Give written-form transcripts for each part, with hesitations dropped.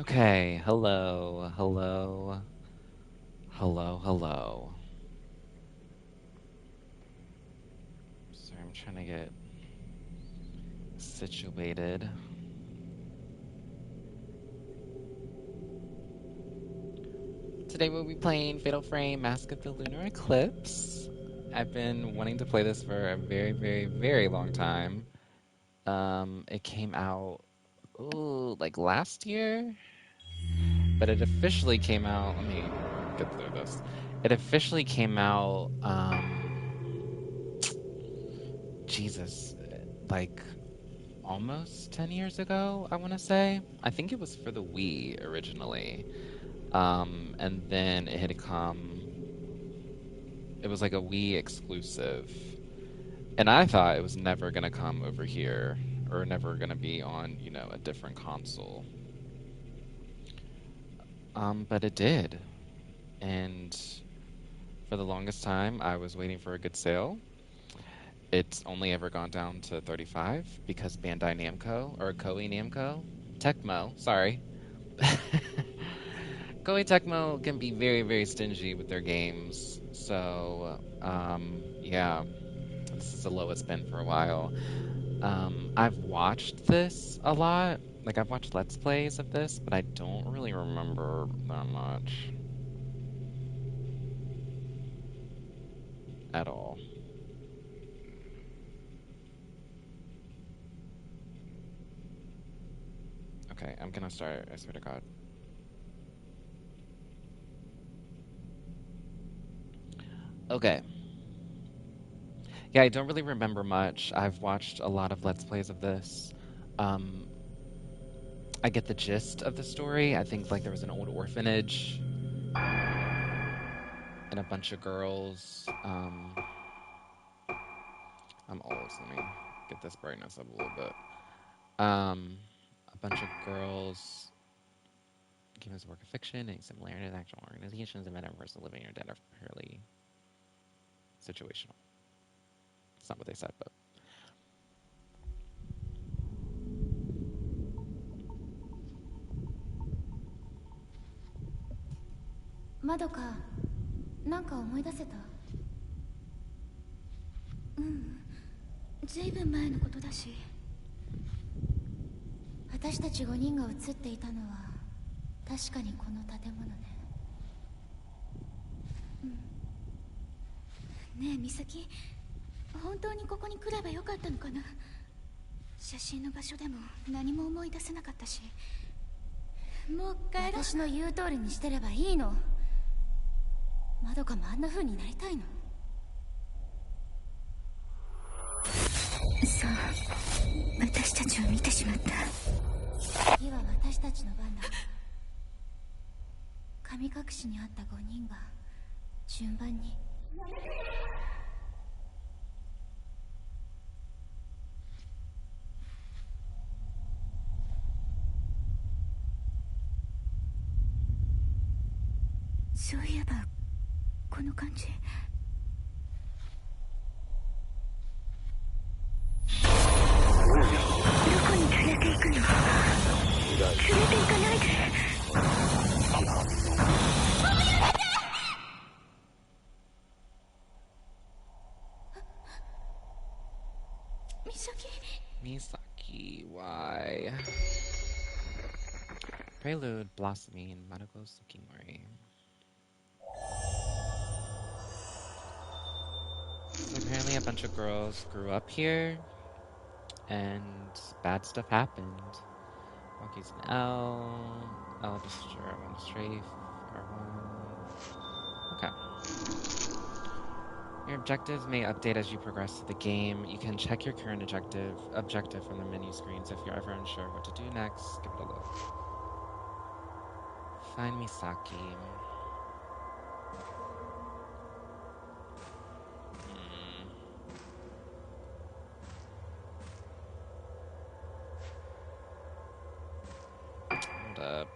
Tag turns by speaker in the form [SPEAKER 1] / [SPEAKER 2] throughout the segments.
[SPEAKER 1] Okay, hello, hello, hello, hello. Sorry, I'm trying to get situated. Today we'll be playing Fatal Frame Mask of the Lunar Eclipse. I've been wanting to play this for a very, very, very long time. It came out, ooh, like last year? But it officially came out, let me get through this. It officially came out, Jesus, like almost 10 years ago, I want to say. I think it was for the Wii originally. And then it had come, it was like a Wii exclusive. And I thought it was never going to come over here or never going to be on, a different console. But it did. And for the longest time, I was waiting for a good sale. It's only ever gone down to 35 because Bandai Namco, or Koei Namco, Tecmo, sorry. Koei Tecmo can be very, very stingy with their games. So, yeah, this is the lowest been for a while. I've watched this a lot. Like, I've watched Let's Plays of this, but I don't really remember that much at all. Okay, I'm gonna start, I swear to God. Okay. Yeah, I don't really remember much. I've watched a lot of Let's Plays of this. Um, I get the gist of the story. I think like there was an old orphanage and a bunch of girls. I'm old, so let me get this brightness up a little bit. A bunch of girls given as a work of fiction and similarity to actual organizations and metaverse living or dead are purely situational. It's not what they said, but
[SPEAKER 2] まどか、なんか思い出せた？ずいぶん前のことだし。私たち5人が写っていたのは確かにこの建物ね。ねえ美咲、本当にここに来ればよかったのかな。写真の場所でも何も思い出せなかったし。もう帰ろう。私の言う通りにしてればいいの。まどかもあんな風になりたいの？そう、私たちを見てしまった。次は私たちの番だ。神隠しにあった5人が順番に。そういえばこの感じ。どこに連れて行くの？連れて行かないで。美咲。
[SPEAKER 1] Misaki, why? Prelude, Blossoming, Madoka Sukimori. So apparently a bunch of girls grew up here, and bad stuff happened. Rocky's an L. L destroy R1 strafe. R1. Okay. Your objectives may update as you progress through the game. You can check your current objective from the menu screens. If you're ever unsure what to do next, give it a look. Find Misaki. Hold up.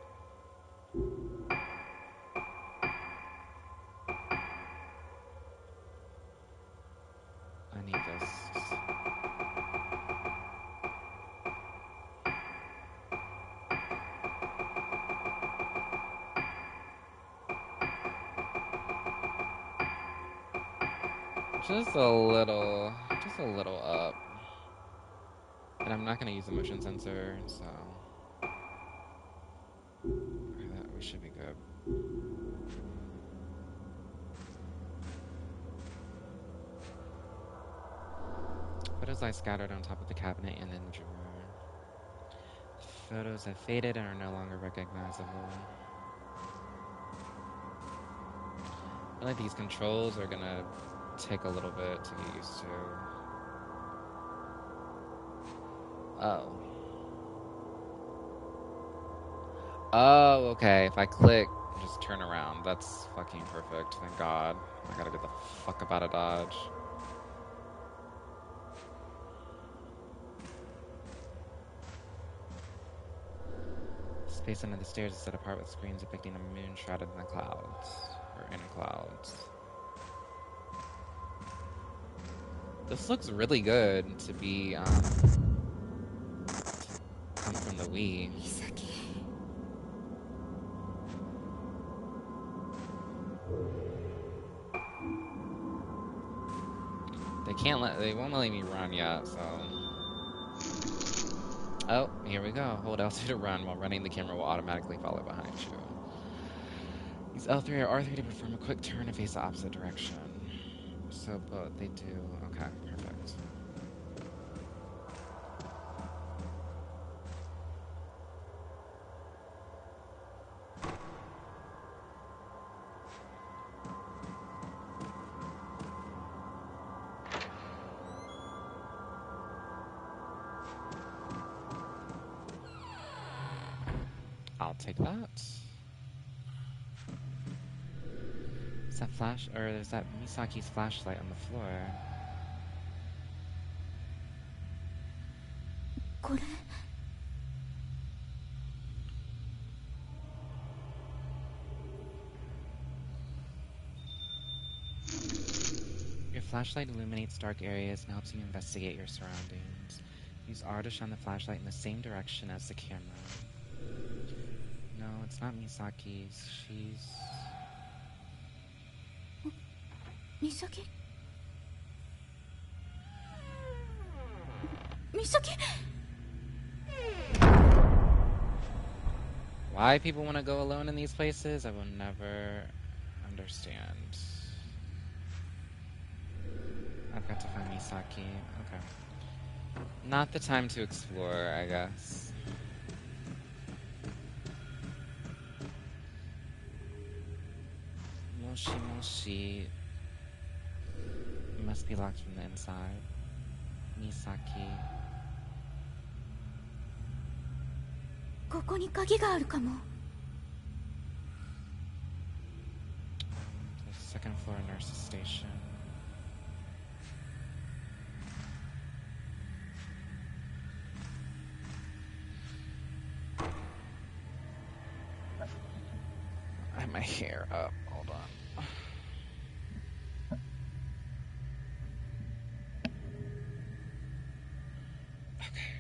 [SPEAKER 1] I need this. Just a little, just a little up. And I'm not gonna use the motion sensor, so we should be good. Photos lie scattered on top of the cabinet and in the drawer. Photos have faded and are no longer recognizable. I feel like these controls are gonna take a little bit to get used to. Oh. Oh, okay. If I click, just turn around. That's fucking perfect. Thank God. I gotta get the fuck up out of Dodge. Space under the stairs is set apart with screens depicting a moon shrouded in the clouds. Or in clouds. This looks really good to be, come from the Wii. They won't let me run yet, so. Oh, here we go. Hold L2 to run. While running, the camera will automatically follow behind you. Use L3 or R3 to perform a quick turn and face the opposite direction. So both, they do. Okay, perfect. I'll take that. Is that flash, or is that Misaki's flashlight on the floor?
[SPEAKER 2] これ
[SPEAKER 1] Your flashlight illuminates dark areas and helps you investigate your surroundings. Use R to shine the flashlight in the same direction as the camera. No, it's not Misaki's. She's...
[SPEAKER 2] 美咲美咲
[SPEAKER 1] Why people want to go alone in these places, I will never understand. I've got to find Misaki. Okay. Not the time to explore, I guess. Moshi Moshi. It must be locked from the inside. Misaki.
[SPEAKER 2] ここに鍵があるかも
[SPEAKER 1] Second floor nurse's station. I have my hair up. Hold on. Okay.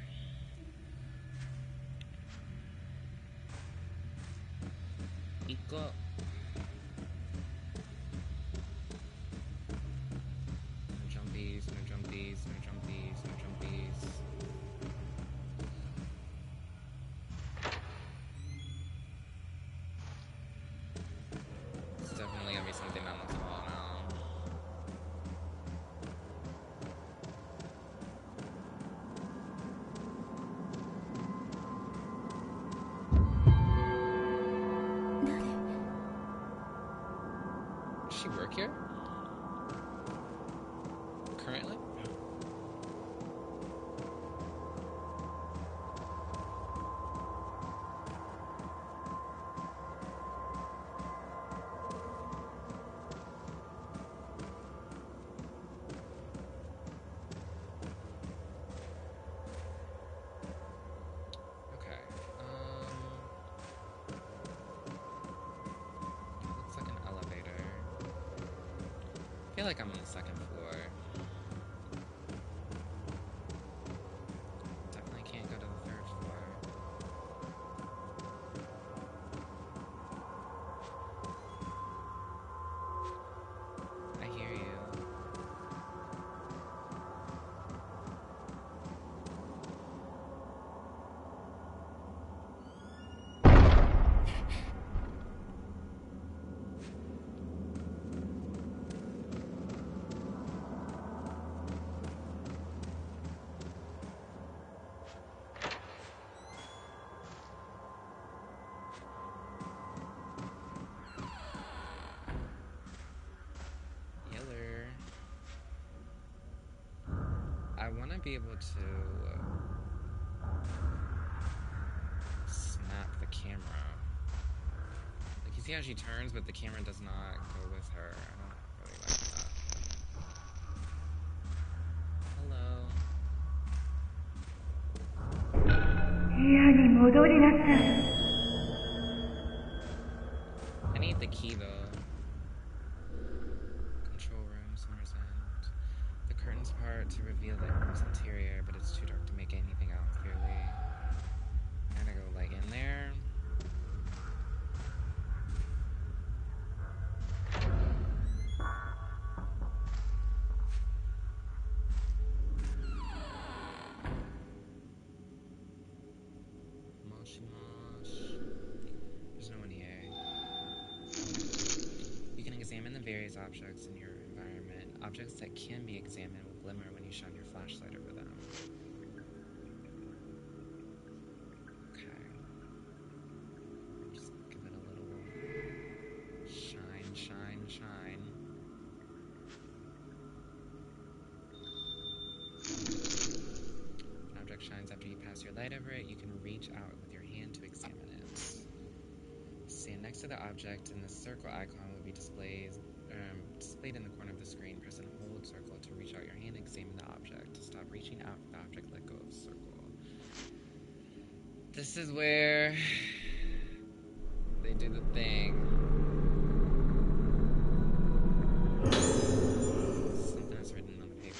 [SPEAKER 1] Iko. No jumpies, no jumpies, no jumpies, no jumpies. It's definitely gonna be something on this wall now. Does she work here? Currently? Okay. It looks like an elevator. I feel like I'm on the second floor. Definitely can't go to the third floor. I hear you. be able to snap the camera. Like, you see how she turns, but the camera does not go with her. I don't really like that. Hello. I need the key, though. Control room, summer's end. The curtains part to reveal the room's interior, but it's too dark to make anything out clearly. I'm gonna go, like, in there. Moshi mosh. There's no one here. You can examine the various objects in your environment. Objects that can be examined will glimmer when you shine your flashlight over them. Okay. Just give it a little shine, shine, shine. An object shines after you pass your light over it. You can reach out with your hand to examine it. Stand next to the object, and the circle icon will be displayed in the corner of the screen. Press and hold circle to reach out your hand and examine the object. To stop reaching out for the object, let go of circle. This is where they do the thing. Something is written on the paper.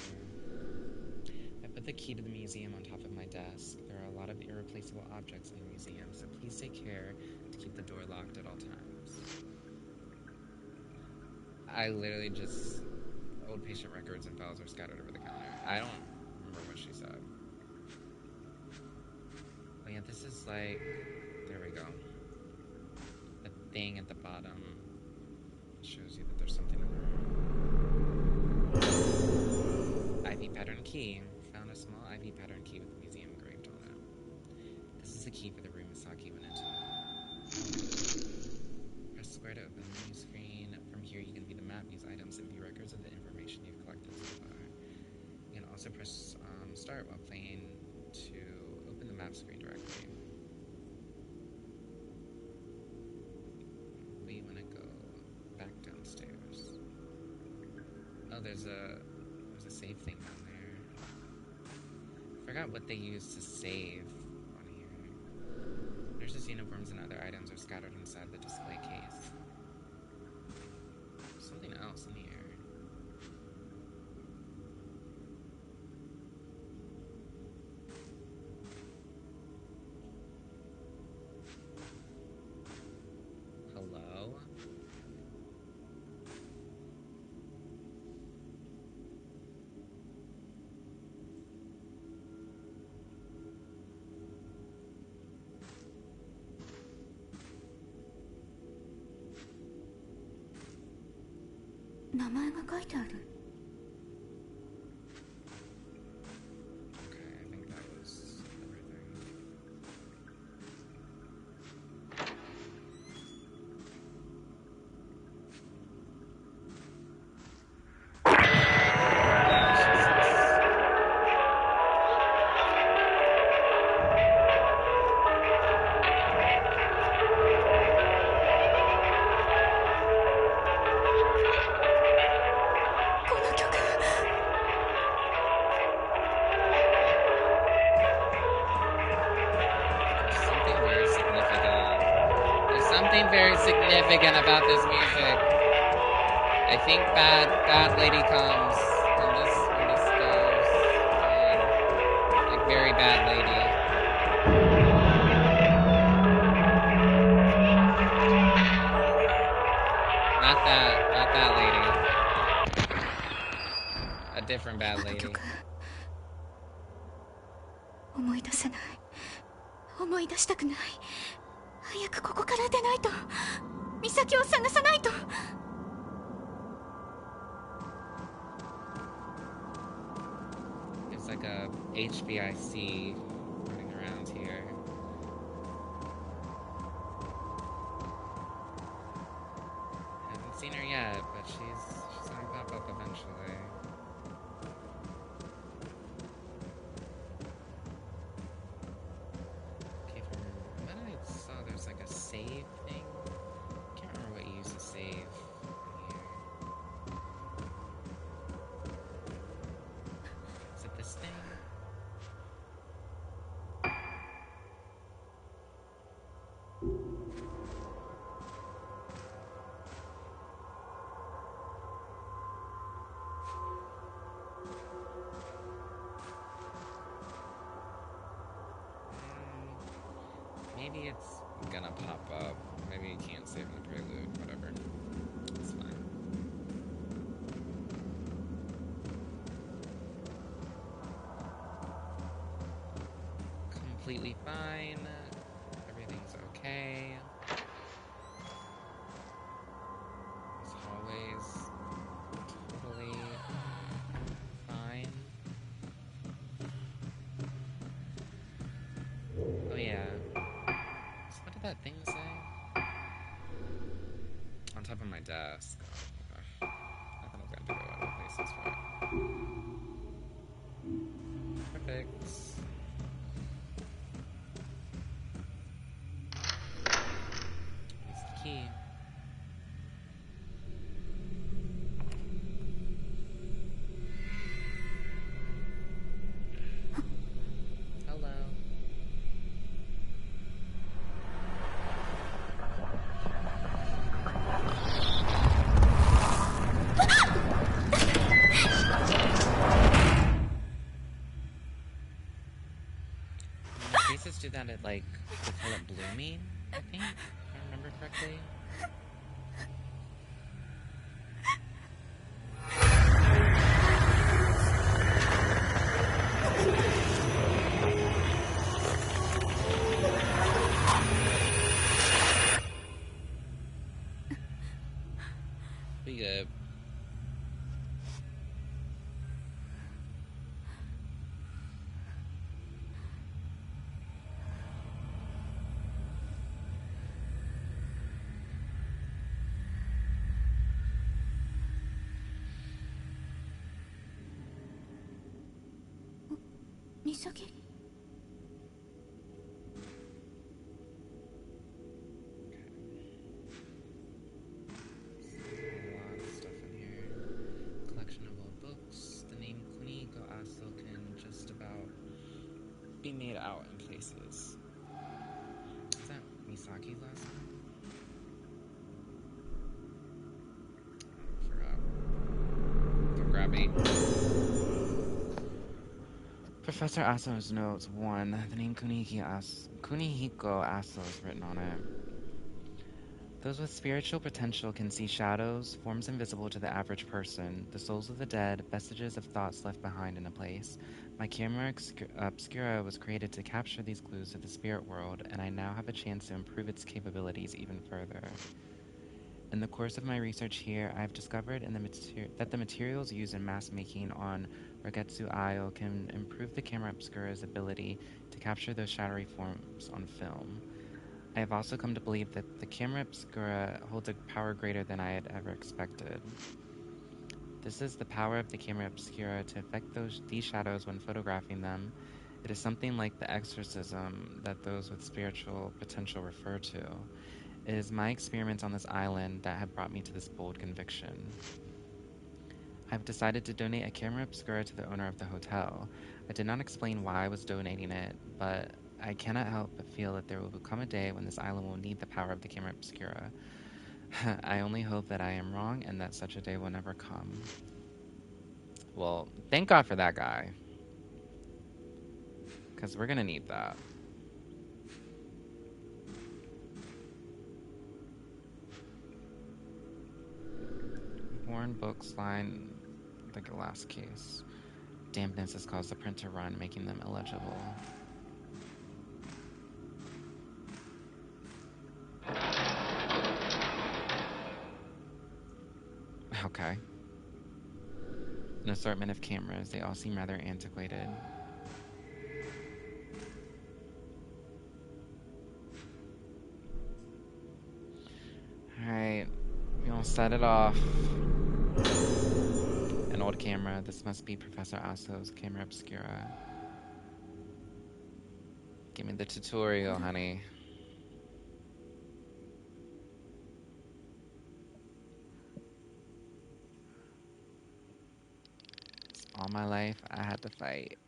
[SPEAKER 1] I put the key to the museum on top of my desk. There are a lot of irreplaceable objects in the museum, so please take care to keep the door locked at all times. I literally just... Old patient records and files are scattered over the counter. I don't remember what she said. Oh yeah, this is like... There we go. The thing at the bottom shows you that there's something in the room. Ivy pattern key. Found a small ivy pattern key with the museum engraved on it. This is the key for the room Misaki went into. Press square to open the menu screen. From here you can view the map, use items, and view records of the information you've collected so far. You can also press start while playing to open the map screen directly. We want to go back downstairs. Oh, there's a save thing down there. Forgot what they used to save on here. Nurses' uniforms and other items are scattered inside the display case. Something else in here. Hello?
[SPEAKER 2] 名前が書いてある。
[SPEAKER 1] Okay, I think that was everything. Something very significant about this music. I think bad lady comes when this goes on. Like very bad lady. Not that lady. A different bad lady.
[SPEAKER 2] 思い出せない。思い出したくない。早くここから出ないと。美咲を探さないと。
[SPEAKER 1] It's like a HBIC running around here. Haven't seen her yet, but she's gonna pop up eventually. maybe it's gonna pop up. Maybe you can't save in the prelude. Whatever. It's fine. Completely fine. Everything's okay. This hallway's totally fine. Oh yeah. So what did that thing say? On top of my desk. Oh, I thought I was going to go other places for it. Perfect. Here's the key. Hello. Faces do that at, like, they call it blooming, I think, if I remember correctly. Be good.
[SPEAKER 2] Misaki?
[SPEAKER 1] A lot of stuff in here. Collection of old books. The name Kuniko Aso can just about be made out in places. Is that Misaki's last name? I forgot. Don't grab me. Professor Aso's notes. 1. The name Kunihiko Aso is written on it. Those with spiritual potential can see shadows, forms invisible to the average person, the souls of the dead, vestiges of thoughts left behind in a place. My camera obscura was created to capture these clues of the spirit world, and I now have a chance to improve its capabilities even further. In the course of my research here, I have discovered that the materials used in mask making on Rogetsu Ayo can improve the camera obscura's ability to capture those shadowy forms on film. I have also come to believe that the camera obscura holds a power greater than I had ever expected. This is the power of the camera obscura to affect these shadows when photographing them. It is something like the exorcism that those with spiritual potential refer to. It is my experiments on this island that have brought me to this bold conviction. I have decided to donate a camera obscura to the owner of the hotel. I did not explain why I was donating it, but I cannot help but feel that there will come a day when this island will need the power of the camera obscura. I only hope that I am wrong and that such a day will never come. Well, thank God for that guy. Because we're going to need that. Worn books line the glass case. Dampness has caused the print to run, making them illegible. Okay. An assortment of cameras. They all seem rather antiquated. Alright. We're gonna set it off. An old camera. This must be Professor Aso's camera obscura. Give me the tutorial, honey. All my life, I had to fight.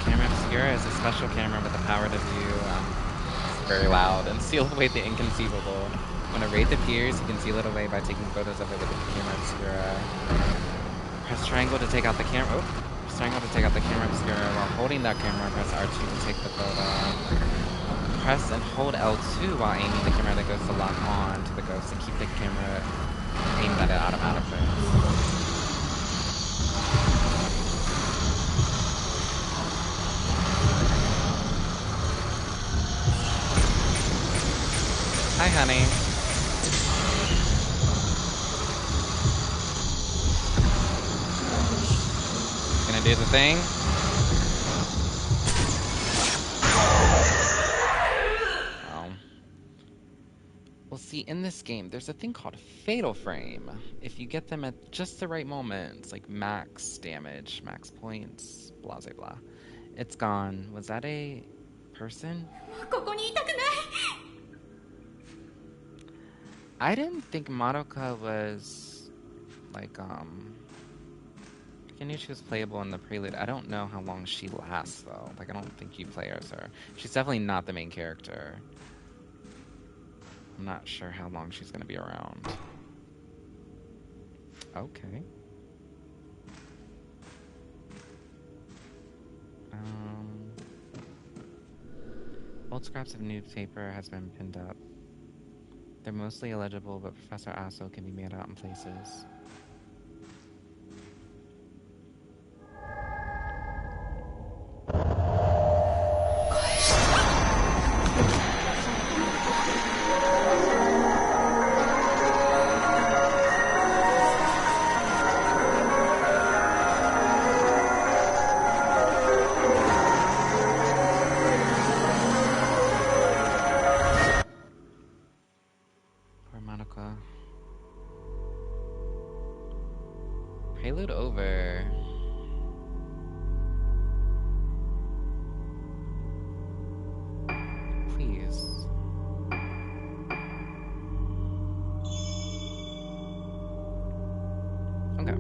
[SPEAKER 1] Camera obscura Obscura is a special camera with the power to view, very loud, and seal away the inconceivable. When a wraith appears, you can seal it away by taking photos of it with the camera obscura. Press triangle to take out the camera. Oh, press triangle to take out the camera obscura. While holding that camera, press R2 to take the photo. Press and hold L2 while aiming the camera that goes to lock on to the ghost and keep the camera aimed at it automatically. Hi, honey. Gonna do the thing? Oh. Well, see, in this game, there's a thing called Fatal Frame. If you get them at just the right moments, like max damage, max points, blah, blah, blah. It's gone. Was that a person? I didn't think Madoka was, like, I knew she was playable in the prelude. I don't know how long she lasts, though. Like, I don't think you play as her. She's definitely not the main character. I'm not sure how long she's gonna be around. Okay. Old scraps of newspaper has been pinned up. They're mostly illegible, but Professor Aso can be made out in places. Prelude over. Please. Okay. I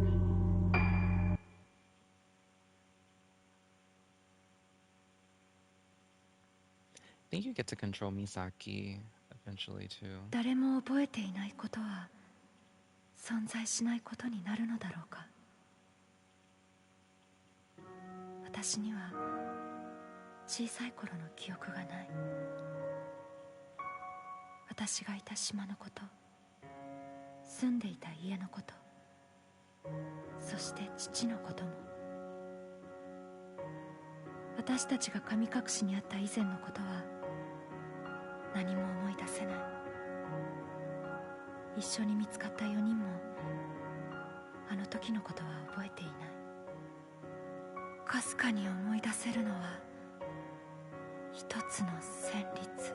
[SPEAKER 1] think you get to control Misaki eventually too.
[SPEAKER 2] 誰も覚えていないことは存在しないことになるのだろうか。私には小さい頃の記憶がない。私がいた島のこと、住んでいた家のこと、そして父のことも。私たちが神隠しにあった以前のことは何も思い出せない。一緒に見つかった4人もあの時のことは覚えていない。かすかに思い出せるのは一つの旋律。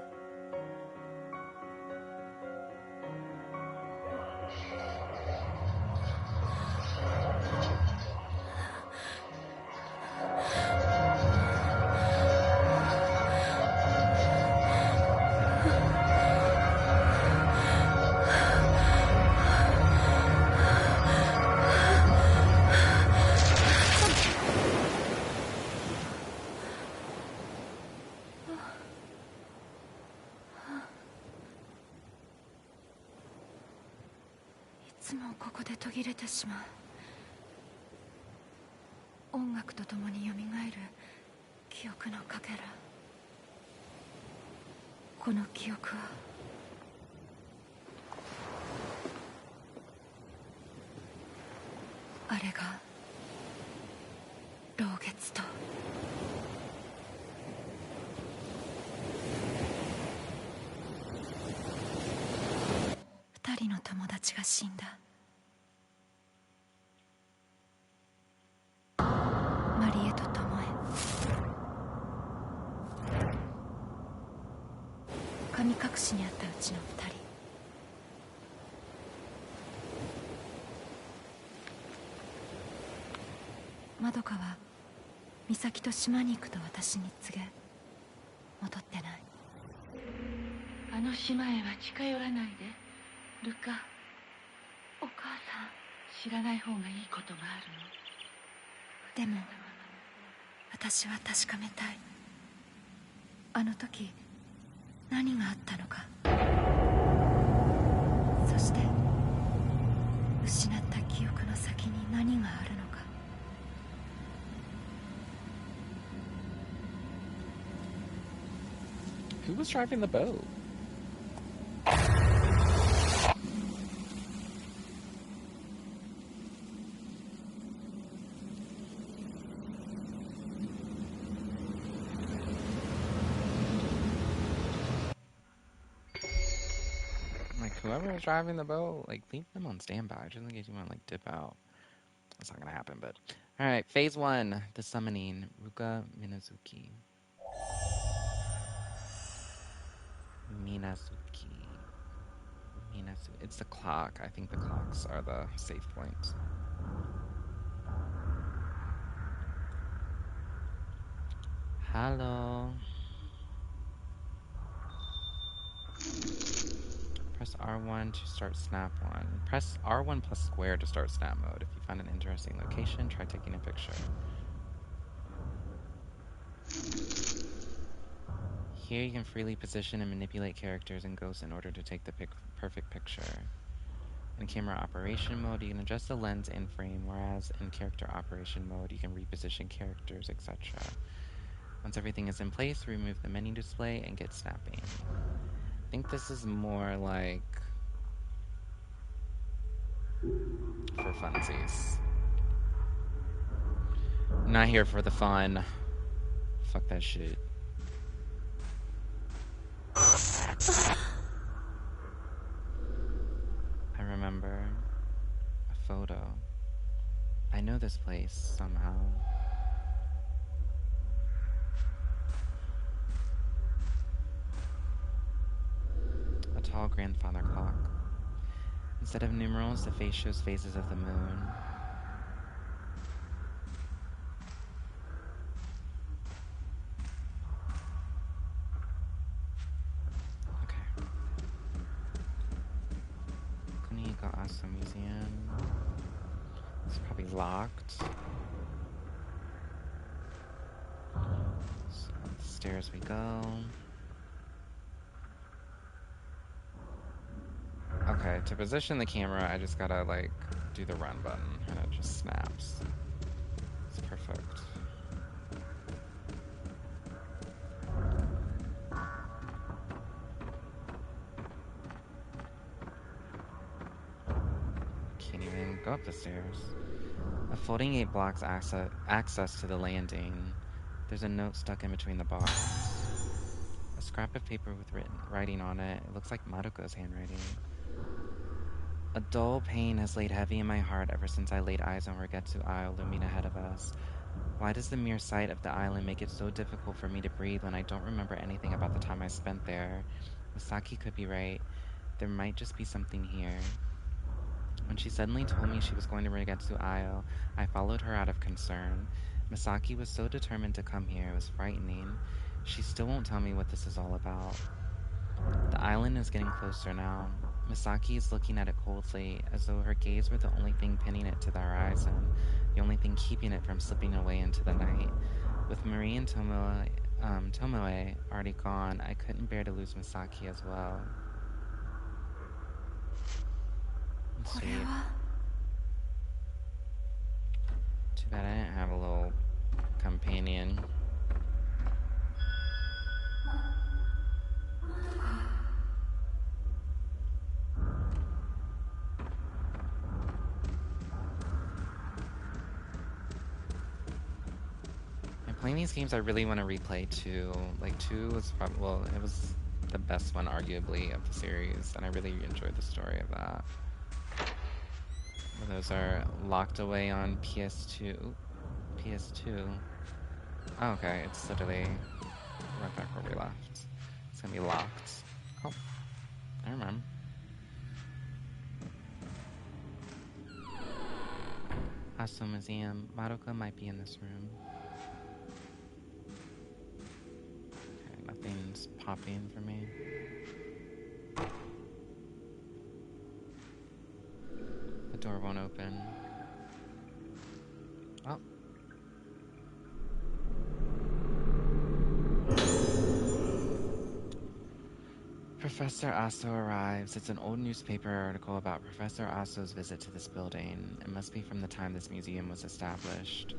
[SPEAKER 2] いつもここで途切れてしまう。音楽とともによみがえる記憶のかけら。この記憶はあれが老月と2人の友達が死んだ。マリエとトモエ。神隠しにあったうちの2人。まどかは美咲と島に行くと私に告げ、戻ってない。
[SPEAKER 3] あの島へは近寄らないでルカ。お母さん知らない方がいいことがあるの。
[SPEAKER 2] でも私は確かめたい。
[SPEAKER 3] あの時何があったのか、そして失った記憶の先に何があるのか。
[SPEAKER 1] Who was driving the boat? Like, whoever was driving the boat, like, leave them on standby just in case you want to, like, dip out. That's not gonna happen, but... Alright, phase 1, the summoning. Ruka Minazuki. Minazuki. It's the clock. I think the clocks are the safe point. Hello. Press R1 to start snap 1. Press R1 plus square to start snap mode. If you find an interesting location, try taking a picture. Here you can freely position and manipulate characters and ghosts in order to take the perfect picture. In camera operation mode, you can adjust the lens and frame, whereas in character operation mode, you can reposition characters, etc. Once everything is in place, remove the menu display and get snapping. I think this is more like for funsies. I'm not here for the fun. Fuck that shit. I remember a photo. I know this place somehow. A tall grandfather clock. Instead of numerals, the face shows phases of the moon. Okay. Kuniga Asa Museum. It's probably locked. So upstairs we go. Okay, to position the camera, I just gotta, like, do the run button, and it just snaps. It's perfect. Can't even go up the stairs. A folding gate blocks access to the landing. There's a note stuck in between the bars. A scrap of paper with writing on it. It looks like Maruko's handwriting. A dull pain has laid heavy in my heart ever since I laid eyes on Rigetsu Isle looming ahead of us. Why does the mere sight of the island make it so difficult for me to breathe when I don't remember anything about the time I spent there? Misaki could be right. There might just be something here. When she suddenly told me she was going to Rigetsu Isle, I followed her out of concern. Misaki was so determined to come here, it was frightening. She still won't tell me what this is all about. The island is getting closer now. Misaki is looking at it coldly, as though her gaze were the only thing pinning it to the horizon, the only thing keeping it from slipping away into the night. With Marie and Tomoe already gone, I couldn't bear to lose Misaki as well. Sweet. Too bad I didn't have a little companion. And playing these games, I really want to replay 2. Like, 2 was probably, well, it was the best one, arguably, of the series, and I really enjoyed the story of that. Those are locked away on PS2. PS2. Oh, okay, it's literally right back where we left. It's gonna be locked. Oh, I remember. Aso Museum. Maruka might be in this room. Okay, nothing's popping for me. The door won't open. Oh. Professor Aso arrives. It's an old newspaper article about Professor Aso's visit to this building. It must be from the time this museum was established.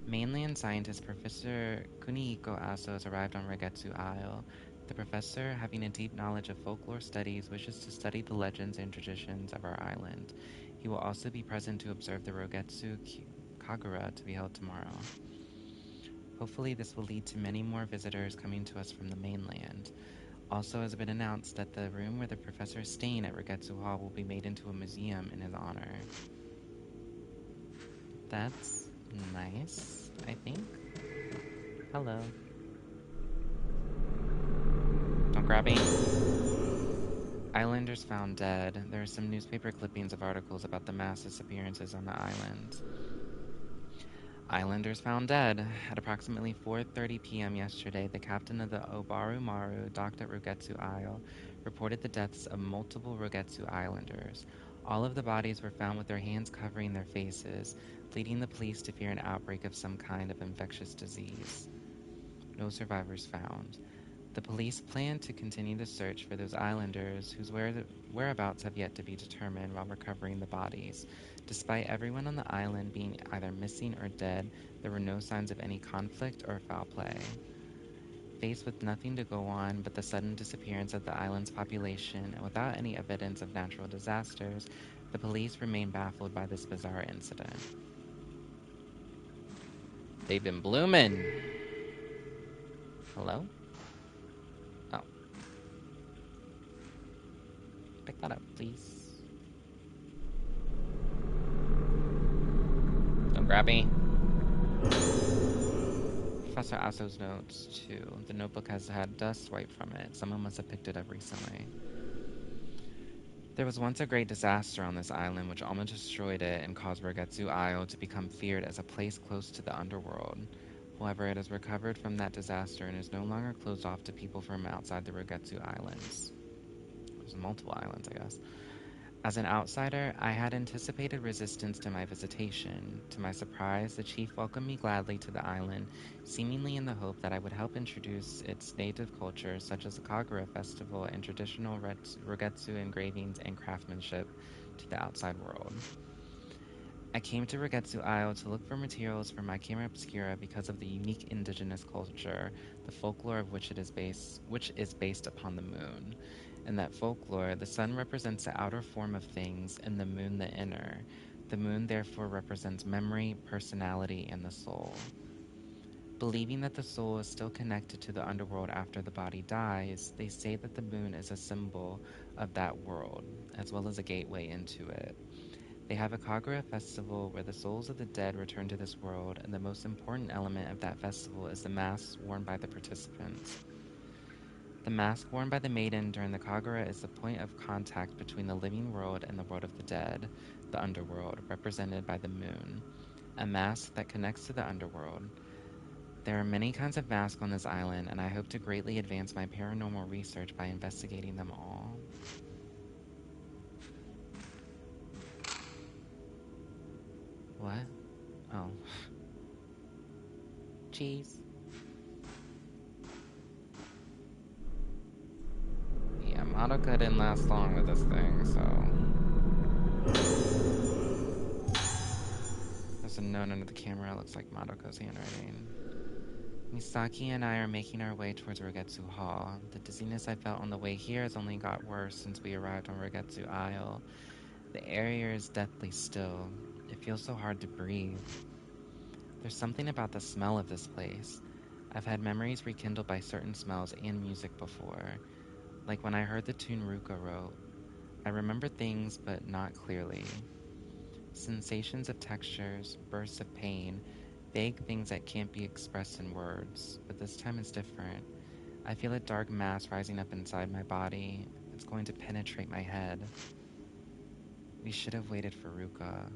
[SPEAKER 1] Mainland scientist Professor Kunihiko Aso has arrived on Regetsu Isle. The professor, having a deep knowledge of folklore studies, wishes to study the legends and traditions of our island. He will also be present to observe the Kagura to be held tomorrow. Hopefully this will lead to many more visitors coming to us from the mainland. Also has been announced that the room where the professor is staying at Regetsu Hall will be made into a museum in his honor. That's nice, I think. Hello. Don't grab me. Islanders found dead. There are some newspaper clippings of articles about the mass disappearances on the island. Islanders found dead. At approximately 4:30 p.m. yesterday, the captain of the Obaru Maru, docked at Rugetsu Isle, reported the deaths of multiple Rugetsu Islanders. All of the bodies were found with their hands covering their faces, leading the police to fear an outbreak of some kind of infectious disease. No survivors found. The police plan to continue the search for those islanders whose whereabouts have yet to be determined while recovering the bodies. Despite everyone on the island being either missing or dead, there were no signs of any conflict or foul play. Faced with nothing to go on but the sudden disappearance of the island's population and without any evidence of natural disasters, the police remain baffled by this bizarre incident. They've been bloomin'. Hello? Oh. Pick that up, please. Don't grab me. Professor Aso's notes, too. The notebook has had dust wiped from it. Someone must have picked it up recently. There was once a great disaster on this island which almost destroyed it and caused Regetsu Isle to become feared as a place close to the underworld. However, it has recovered from that disaster and is no longer closed off to people from outside the Regetsu Islands. There's multiple islands, I guess. As an outsider, I had anticipated resistance to my visitation. To my surprise, the chief welcomed me gladly to the island, seemingly in the hope that I would help introduce its native cultures, such as the Kagura festival and traditional Rogetsu engravings and craftsmanship, to the outside world. I came to Regetsu Isle to look for materials for my camera obscura because of the unique indigenous culture, the folklore of which is based upon the moon. In that folklore, the sun represents the outer form of things and the moon the inner. The moon therefore represents memory, personality, and the soul. Believing that the soul is still connected to the underworld after the body dies, they say that the moon is a symbol of that world, as well as a gateway into it. They have a Kagura festival where the souls of the dead return to this world, and the most important element of that festival is the mask worn by the participants. The mask worn by the maiden during the Kagura is the point of contact between the living world and the world of the dead, the underworld, represented by the moon, a mask that connects to the underworld. There are many kinds of masks on this island, and I hope to greatly advance my paranormal research by investigating them all. What? Oh. Jeez. Yeah, Madoka didn't last long with this thing, so... There's a note under the camera. It looks like Madoka's handwriting. Misaki and I are making our way towards Regetsu Hall. The dizziness I felt on the way here has only got worse since we arrived on Regetsu Isle. The area is deathly still. It feels so hard to breathe. There's something about the smell of this place. I've had memories rekindled by certain smells and music before, like when I heard the tune Ruka wrote. I remember things, but not clearly. Sensations of textures, bursts of pain, vague things that can't be expressed in words, but this time it's different. I feel a dark mass rising up inside my body. It's going to penetrate my head. We should have waited for Ruka.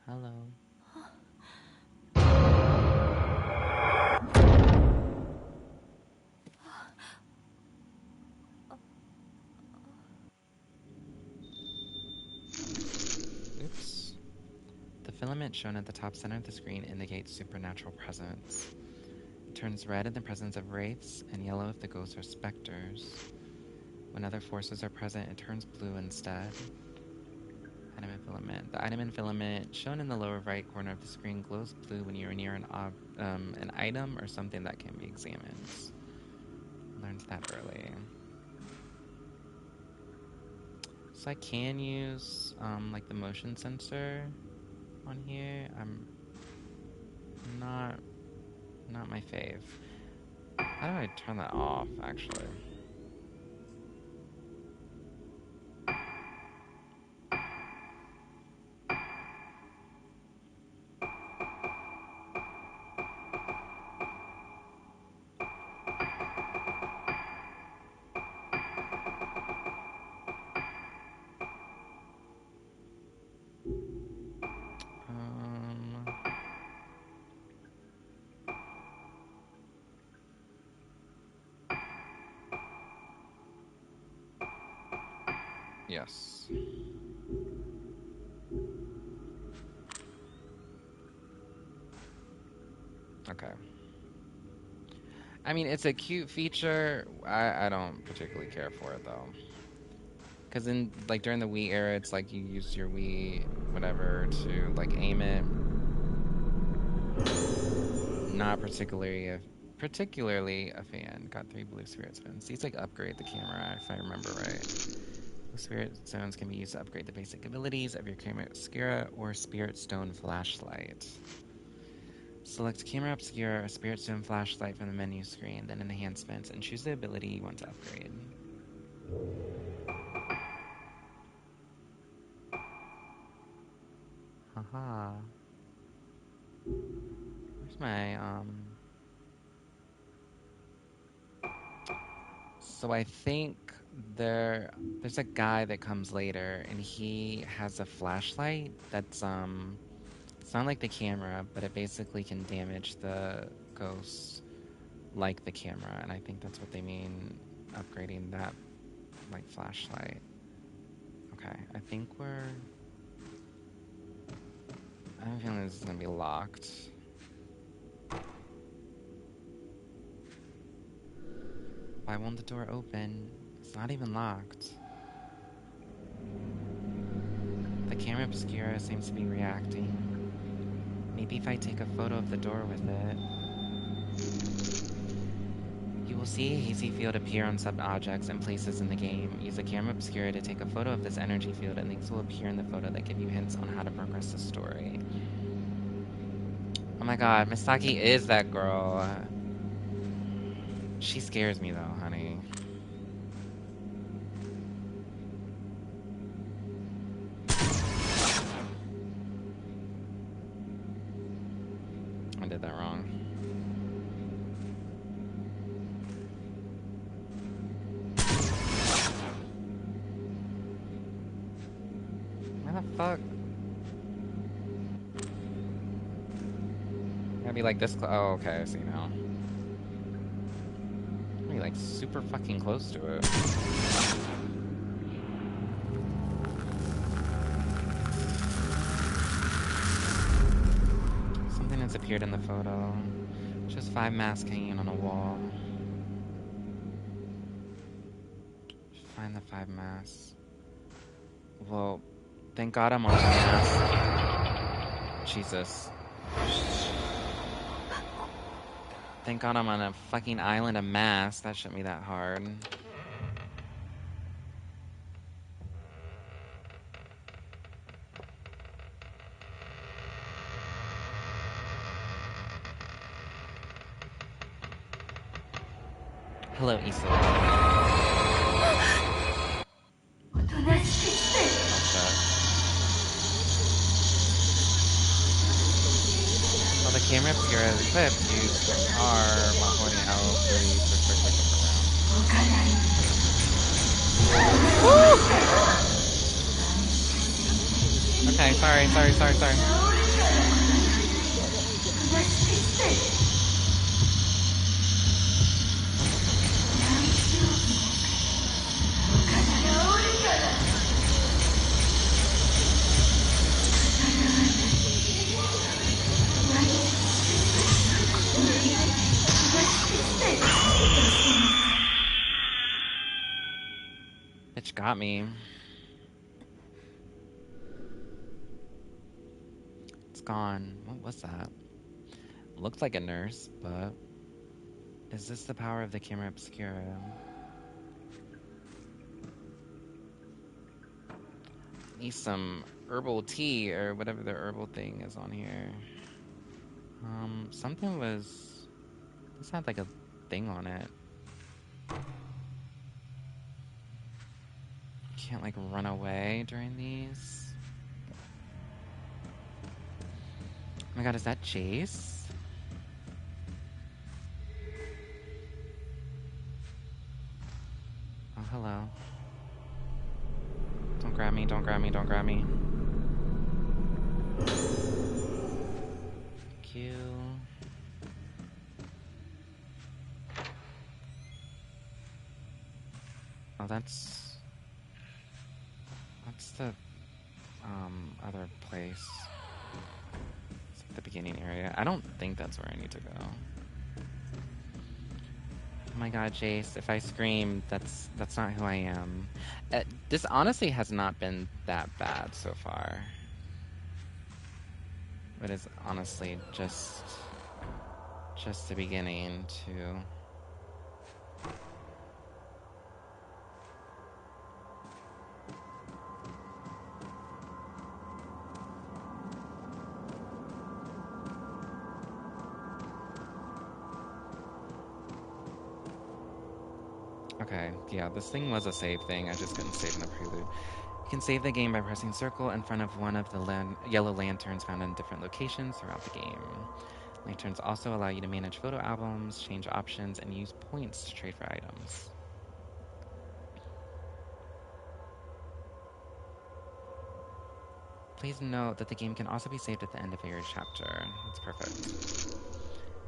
[SPEAKER 1] Hello. Oops. filament shown at the top center of the screen indicates supernatural presence. It turns red in the presence of wraiths and yellow if the ghosts are specters. When other forces are present, it turns blue instead. Item and filament. The item and filament shown in the lower right corner of the screen glows blue when you're near an item or something that can be examined. Learned that early. So I can use like the motion sensor on here. I'm not my fave. How do I turn that off actually? Yes. Okay. I mean, it's a cute feature. I don't particularly care for it though. Because in like during the Wii era, it's like you use your Wii whatever to like aim it. Not particularly a fan. Got 3 blue spirit stones. These like upgrade the camera if I remember right. Blue spirit stones can be used to upgrade the basic abilities of your camera obscura or spirit stone flashlight. Select camera obscura or spirit stone flashlight from the menu screen, then enhancements, and choose the ability you want to upgrade. Haha. Where's my So I think there's a guy that comes later and he has a flashlight that's it's not like the camera, but it basically can damage the ghosts like the camera, and I think that's what they mean upgrading that like flashlight. Okay, I think I have a feeling this is gonna be locked. Why won't the door open? It's not even locked. The camera obscura seems to be reacting. Maybe if I take a photo of the door with it. You will see a hazy field appear on sub-objects and places in the game. Use the camera obscura to take a photo of this energy field, and these will appear in the photo that give you hints on how to progress the story. Oh my god, Misaki is that girl. She scares me though, honey. I did that wrong. Why the fuck? Gotta be like this close. Oh, okay, I see now. Gotta be like super fucking close to it. Something has appeared in the photo. Just 5 masks hanging on a wall. Find the 5 masks. Well, thank God I'm on a mask. Jesus. Thank God I'm on a fucking island of masks. That shouldn't be that hard. Hello, Issa. While the camera obscura is equipped, use R while holding L to switch around. Okay, sorry. Bitch got me. It's gone. What was that? Looked like a nurse, but is this the power of the camera obscura? Need some herbal tea or whatever the herbal thing is on here. Something was. This had like a thing on it. Can't like run away during these. Oh my god, is that Jace? Oh, hello. Don't grab me, don't grab me, don't grab me. Thank you. Oh, that's the other place. It's like the beginning area. I don't think that's where I need to go. Oh my god, Jace, if I scream, that's not who I am. This honestly has not been that bad so far. But it's honestly just the beginning to... Okay, yeah, this thing was a save thing. I just couldn't save in the prelude. You can save the game by pressing circle in front of one of the yellow lanterns found in different locations throughout the game. Lanterns also allow you to manage photo albums, change options, and use points to trade for items. Please note that the game can also be saved at the end of every chapter. That's perfect.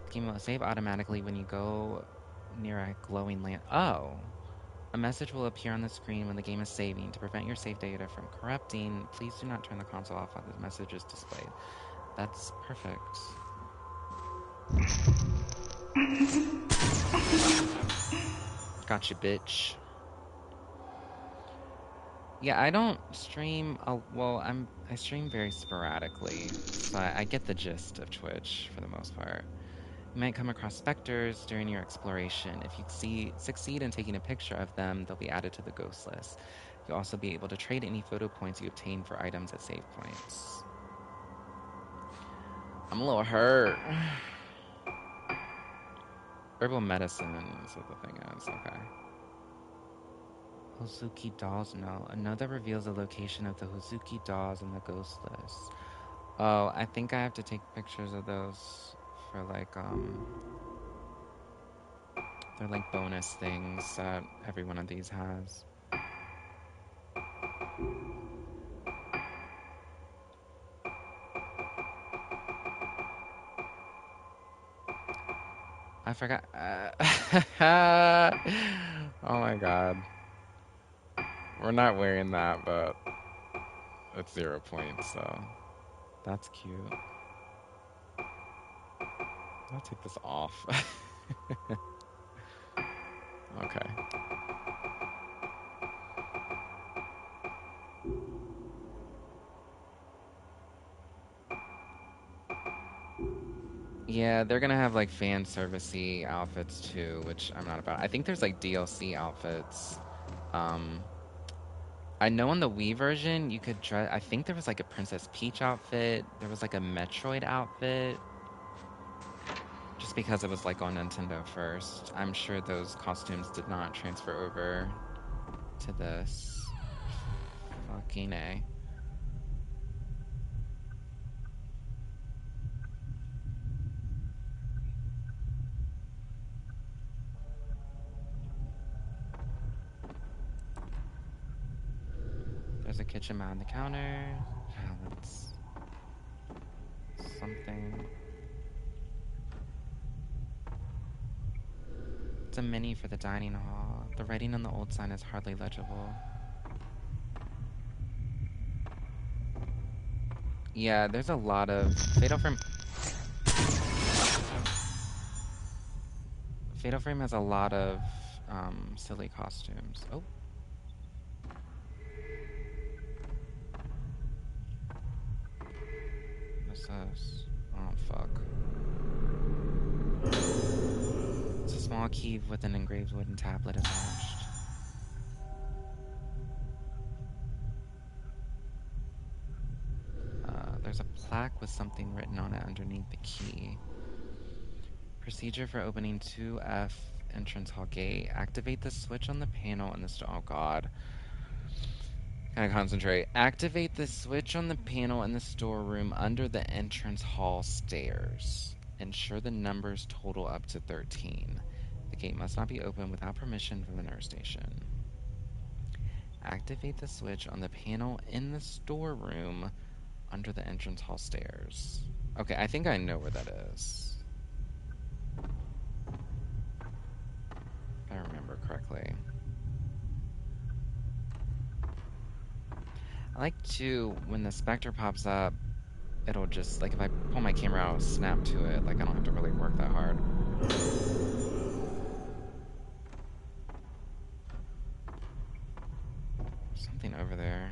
[SPEAKER 1] The game will save automatically when you go near a glowing lamp. Oh! A message will appear on the screen when the game is saving. To prevent your save data from corrupting, please do not turn the console off while the message is displayed. That's perfect. Gotcha, bitch. Yeah, I don't stream. Well, I stream very sporadically, so I get the gist of Twitch for the most part. You might come across specters during your exploration. If you succeed in taking a picture of them, they'll be added to the ghost list. You'll also be able to trade any photo points you obtain for items at save points. I'm a little hurt. Herbal medicine is what the thing is. Okay. Hozuki dolls, no. A note that reveals the location of the Hozuki dolls on the ghost list. Oh, I think I have to take pictures of those for like, they're like bonus things that every one of these has. I forgot. Oh my god. We're not wearing that, but it's 0 points, so that's cute. I'll take this off. Okay. Yeah, they're gonna have like fan servicey outfits too, which I'm not about. I think there's like DLC outfits. Um, I know in the Wii version you could dress. I think there was like a Princess Peach outfit. There was like a Metroid outfit. Just because it was like on Nintendo first. I'm sure those costumes did not transfer over to this. Fucking A. There's a kitchen behind the counter. Oh, that's something. It's a menu for the dining hall. The writing on the old sign is hardly legible. Yeah, there's a lot of Fatal Frame has a lot of silly costumes. Oh. access. Oh, fuck. It's a small key with an engraved wooden tablet attached. There's a plaque with something written on it underneath the key. Procedure for opening 2F entrance hall gate. Activate the switch on the panel in the oh god. Gotta concentrate. Activate the switch on the panel in the storeroom under the entrance hall stairs. Ensure the numbers total up to 13. The gate must not be opened without permission from the nurse station. Activate the switch on the panel in the storeroom under the entrance hall stairs. Okay, I think I know where that is. If I remember correctly. I like to, when the specter pops up, it'll just, like, if I pull my camera out, I'll snap to it. Like, I don't have to really work that hard. Something over there.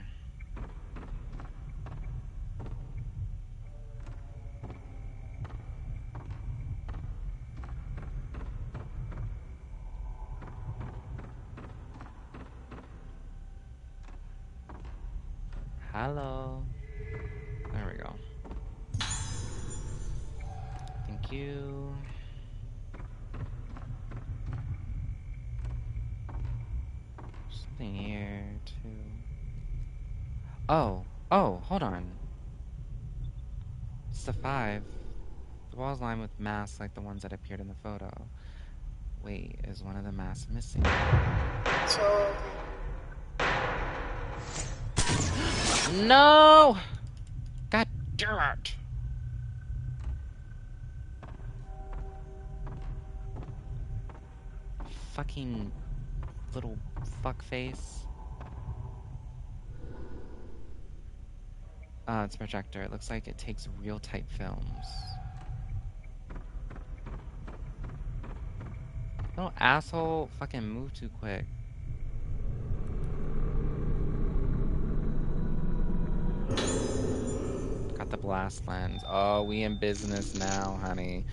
[SPEAKER 1] Hello. There we go. Thank you. Something here, too. Oh, hold on. It's the 5. The wall's lined with masks like the ones that appeared in the photo. Wait, is one of the masks missing? No! God damn it! Fucking little fuckface. It's a projector. It looks like it takes real tight films. Little asshole fucking move too quick. Got the blast lens. Oh, we in business now, honey.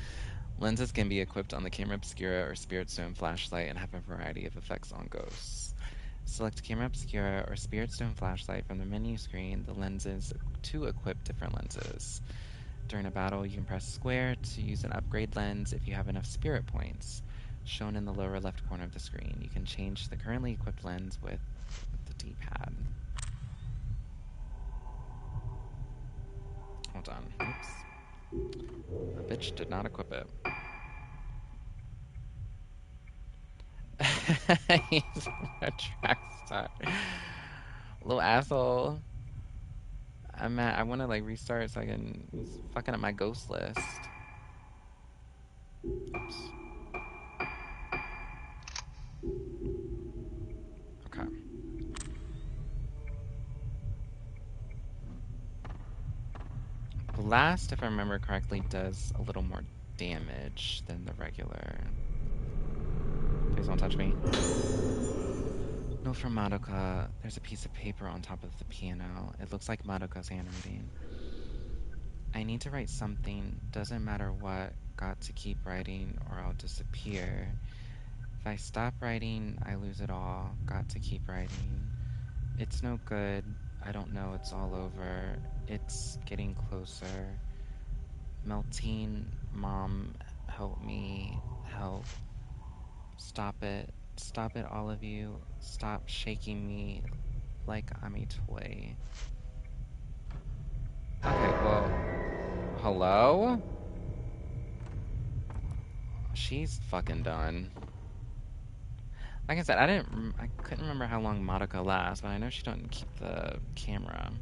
[SPEAKER 1] Lenses can be equipped on the camera obscura or spirit stone flashlight and have a variety of effects on ghosts. Select camera obscura or spirit stone flashlight from the menu screen, the lenses to equip different lenses. During a battle, you can press square to use an upgrade lens if you have enough spirit points. Shown in the lower left corner of the screen, you can change the currently equipped lens with the D-pad. Hold on. Oops. A bitch did not equip it. He's a track star. Little asshole. I want to like restart so I can. He's fucking up my ghost list. Oops. Okay. Blast, if I remember correctly, does a little more damage than the regular. Please don't touch me. Note from Madoka. There's a piece of paper on top of the piano. It looks like Madoka's handwriting. I need to write something. Doesn't matter what. Got to keep writing or I'll disappear. If I stop writing, I lose it all. Got to keep writing. It's no good. I don't know. It's all over. It's getting closer. Melting. Mom, help me. Help. Stop it. Stop it, all of you. Stop shaking me like I'm a toy. Okay, well... Hello? She's fucking done. Like I said, I couldn't remember how long Madoka lasts, but I know she doesn't keep the camera.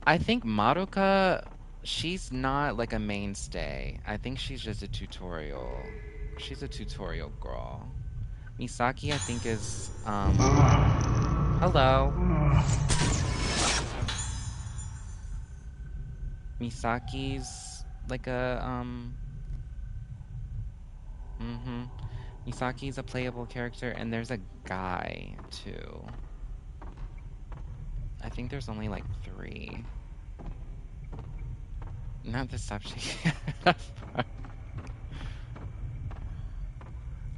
[SPEAKER 1] I think Madoka, she's not like a mainstay. I think she's just a tutorial. She's a tutorial girl. Misaki, I think, is, hello. Misaki's like a, Misaki's a playable character, and there's a guy, too. I think there's only, like, 3. Not this stop shaking.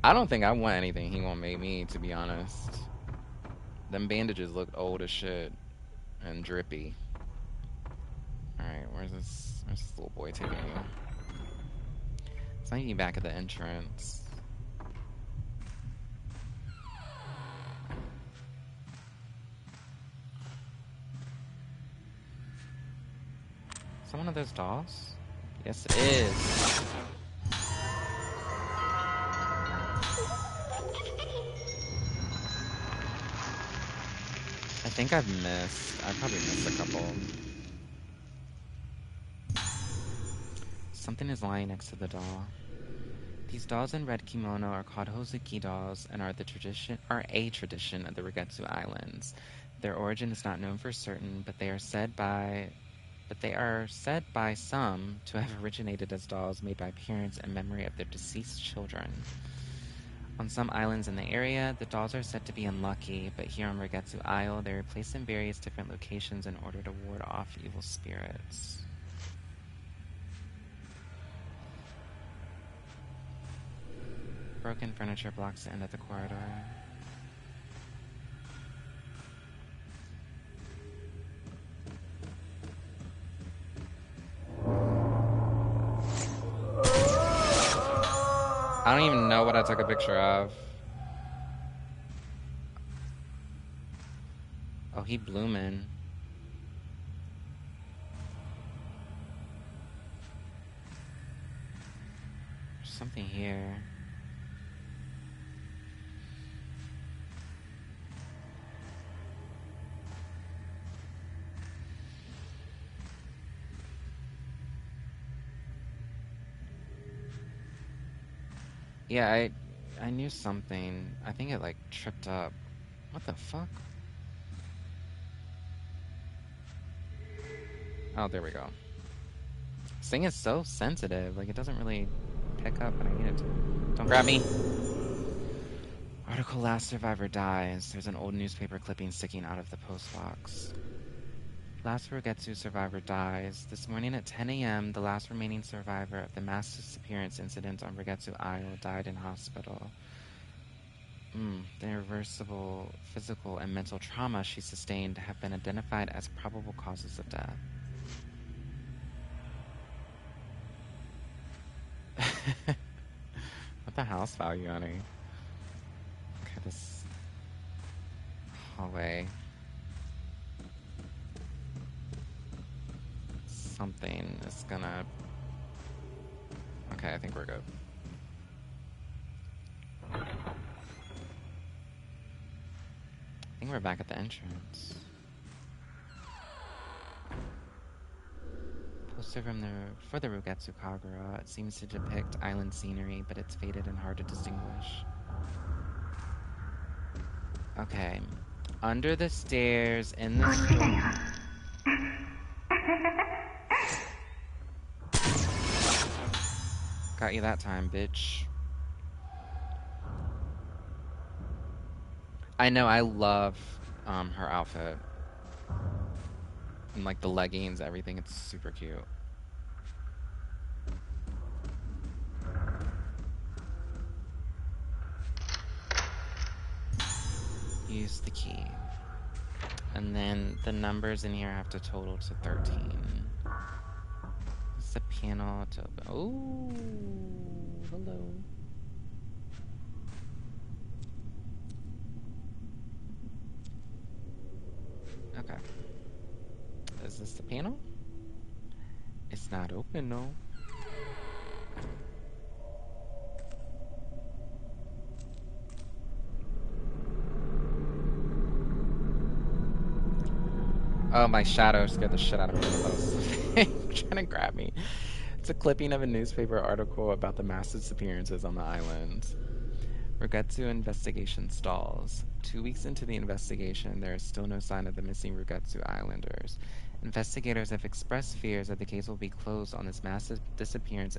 [SPEAKER 1] I don't think I want anything he gonna make me, to be honest. Them bandages looked old as shit and drippy. Alright, where's this little boy taking me? It's not even back at the entrance. Is that one of those dolls? Yes, it is. I think I've probably missed a couple. Something is lying next to the doll. These dolls in red kimono are called Hozuki dolls and are a tradition of the Rugetsu Islands. Their origin is not known for certain, but they are said by some to have originated as dolls made by parents in memory of their deceased children. On some islands in the area, the dolls are said to be unlucky, but here on Rugetsu Isle, they are placed in various different locations in order to ward off evil spirits. Broken furniture blocks the end of the corridor. I don't even know what I took a picture of. Oh, he blooming. There's something here. Yeah, I knew something. I think it like tripped up. What the fuck? Oh, there we go. This thing is so sensitive. Like, it doesn't really pick up when I need it to. Don't grab me! Article: Last survivor dies. There's an old newspaper clipping sticking out of the postbox. Last Rugetsu survivor dies. This morning at 10 a.m., the last remaining survivor of the mass disappearance incident on Rugetsu Isle died in hospital. The irreversible physical and mental trauma she sustained have been identified as probable causes of death. What the house value, honey? Okay, this hallway. Something is gonna... Okay, I think we're good. I think we're back at the entrance. Poster for the Rugetsu Kagura. It seems to depict island scenery, but it's faded and hard to distinguish. Okay. Under the stairs, in the store... Got you that time, bitch. I know, I love her outfit. And like the leggings, everything, it's super cute. Use the key. And then the numbers in here have to total to 13. It's a panel to open. Oh, hello. Okay. Is this the panel? It's not open, no. Oh, my shadow scared the shit out of me. Trying to grab me. It's a clipping of a newspaper article about the mass disappearances on the island. Rugetsu investigation stalls. 2 weeks into the investigation, there is still no sign of the missing Rugetsu Islanders. Investigators have expressed fears that the case will be closed on this massive disappearance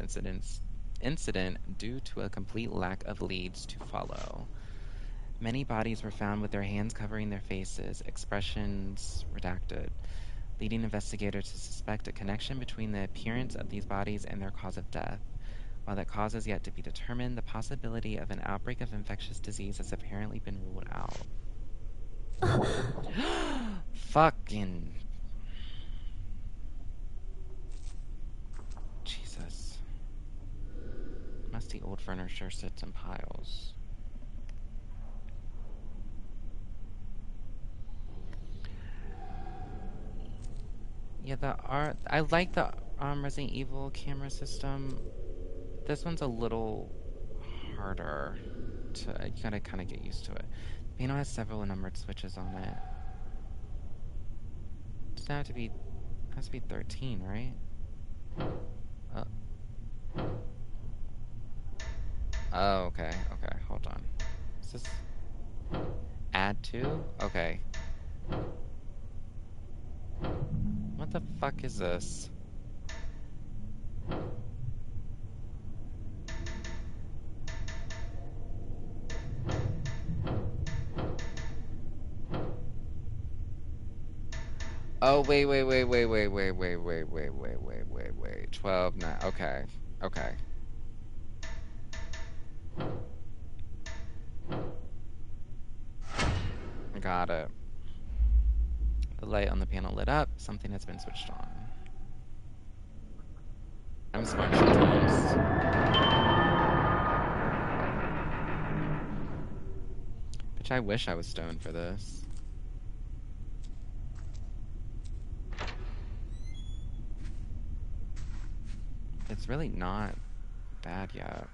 [SPEAKER 1] incident due to a complete lack of leads to follow. Many bodies were found with their hands covering their faces, expressions redacted. leading investigators to suspect a connection between the appearance of these bodies and their cause of death. While that cause is yet to be determined, the possibility of an outbreak of infectious disease has apparently been ruled out. Fucking Jesus. Musty old furniture sits in piles. Yeah, I like the Resident Evil camera system. This one's a little harder to, you gotta kind of get used to it. The panel has several numbered switches on it. Does that have to be, has to be 13, right? Oh, okay, hold on. Is this add to? Okay. What the fuck is this? Oh, wait. 12, 9. Okay. Okay. Got it. The light on the panel lit up. Something has been switched on. I'm smart sometimes. Bitch, I wish I was stoned for this. It's really not bad yet.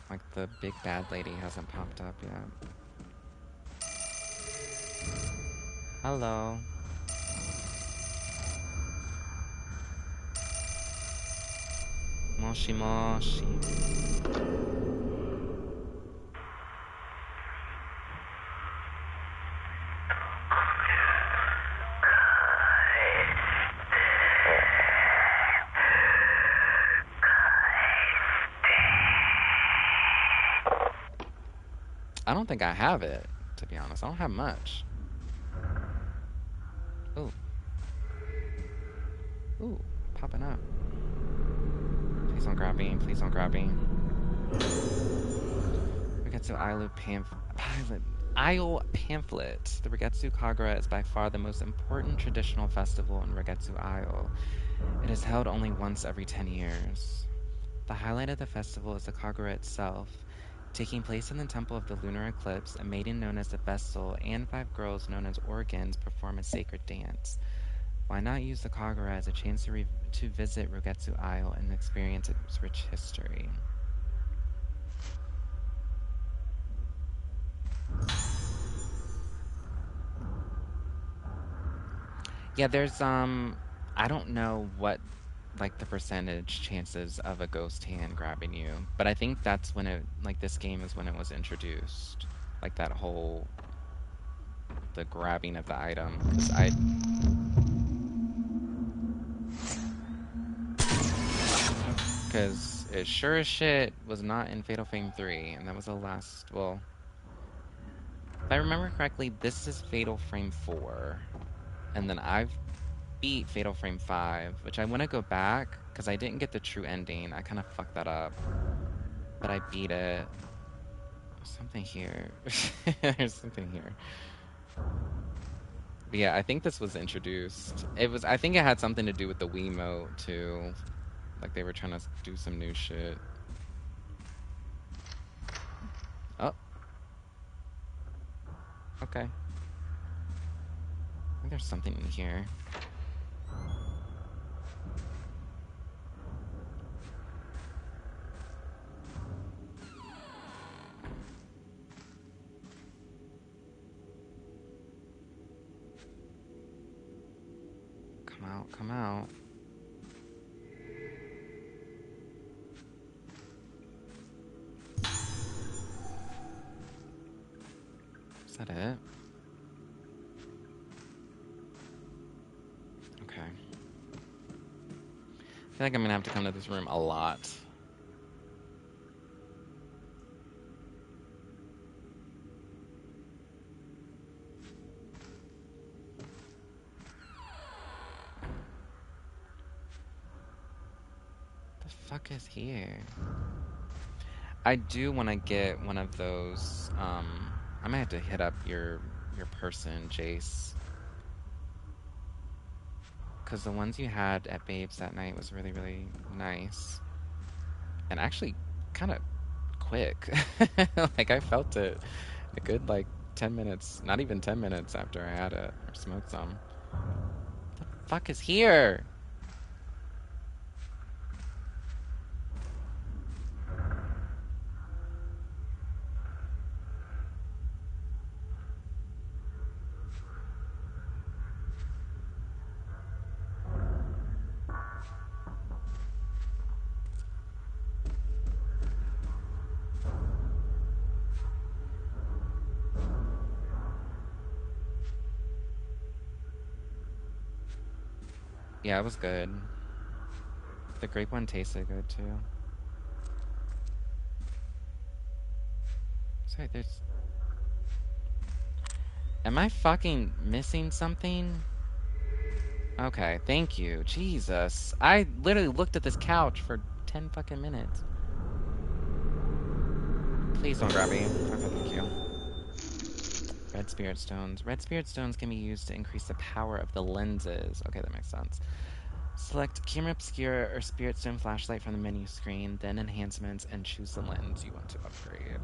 [SPEAKER 1] Like, the big bad lady hasn't popped up yet. Hello. Moshi moshi. I don't think I have it, to be honest. I don't have much. Ooh. Ooh, popping up. Please don't grab me. Please don't grab me. Regetsu Isle Pamphlet. The Regetsu Kagura is by far the most important traditional festival in Regetsu Isle. It is held only once every 10 years. The highlight of the festival is the Kagura itself. Taking place in the temple of the Lunar Eclipse, a maiden known as the Vestal and 5 girls known as Organs perform a sacred dance. Why not use the Kagura as a chance to visit Rogetsu Isle and experience its rich history? Yeah, there's I don't know what like the percentage chances of a ghost hand grabbing you, but I think that's when it like this game is when it was introduced. Like that whole the grabbing of the item. Because it sure as shit was not in Fatal Frame 3, and that was the last, well, if I remember correctly, this is Fatal Frame 4, and then I've beat Fatal Frame 5, which I want to go back, because I didn't get the true ending. I kind of fucked that up, but I beat it. There's something here. There's something here. But yeah, I think this was introduced. I think it had something to do with the Wiimote, too. Like, they were trying to do some new shit. Oh. Okay. I think there's something in here. Come out, come out. Is that it? Okay. I feel like I'm gonna have to come to this room a lot. fuck is here? I do want to get one of those. I might have to hit up your person, Jace, because the ones you had at Babes that night was really, really nice, and actually kind of quick. Like I felt it a good like 10 minutes, not even 10 minutes after I had it or smoked some. The fuck is here? Yeah, it was good. The grape one tasted good too. Sorry, there's... Am I fucking missing something? Okay, thank you. Jesus. I literally looked at this couch for 10 fucking minutes. Please don't grab me. Okay, thank you. Red spirit stones. Red spirit stones can be used to increase the power of the lenses. Okay, that makes sense. Select camera obscure or spirit stone flashlight from the menu screen, then enhancements, and choose the lens you want to upgrade.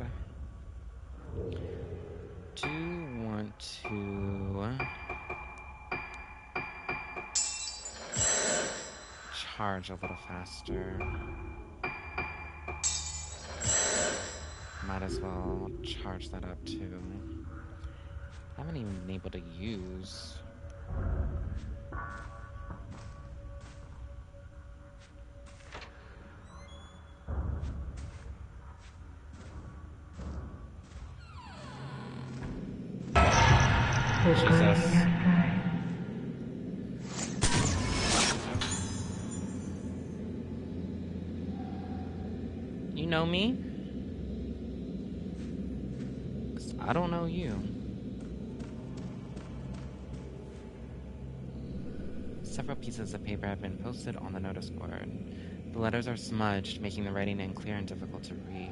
[SPEAKER 1] Do want to charge a little faster. Might as well charge that up too. I haven't even been able to use. Jesus. You know me? 'Cause I don't know you. Several pieces of paper have been posted on the notice board. The letters are smudged, making the writing unclear and difficult to read.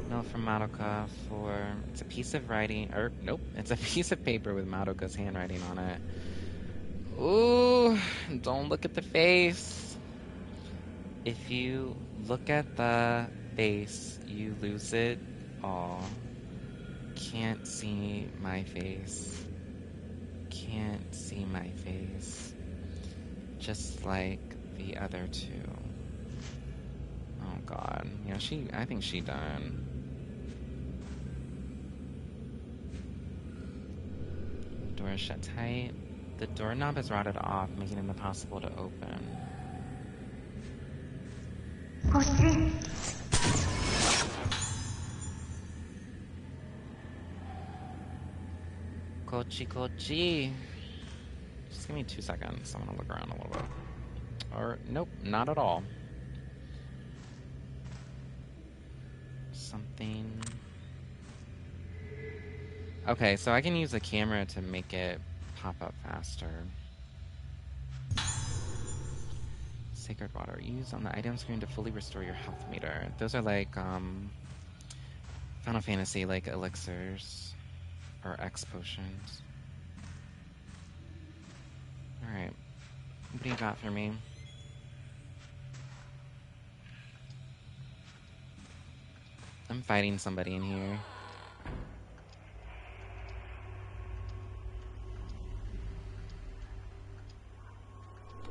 [SPEAKER 1] Note from Madoka for... It's a piece of writing... Or, nope. It's a piece of paper with Madoka's handwriting on it. Ooh, don't look at the face. If you look at the face, you lose it all. Can't see my face. Can't see my face. Just like the other two. Oh god. Yeah, I think she done. Door is shut tight. The doorknob is rotted off, making it impossible to open. Kochi kochi. Just give me 2 seconds. I'm gonna look around a little bit. Or, nope, not at all. Something... Okay, so I can use the camera to make it pop up faster. Sacred water. Use on the item screen to fully restore your health meter. Those are like, Final Fantasy, like, elixirs. Or X potions. Alright. What do you got for me? I'm fighting somebody in here.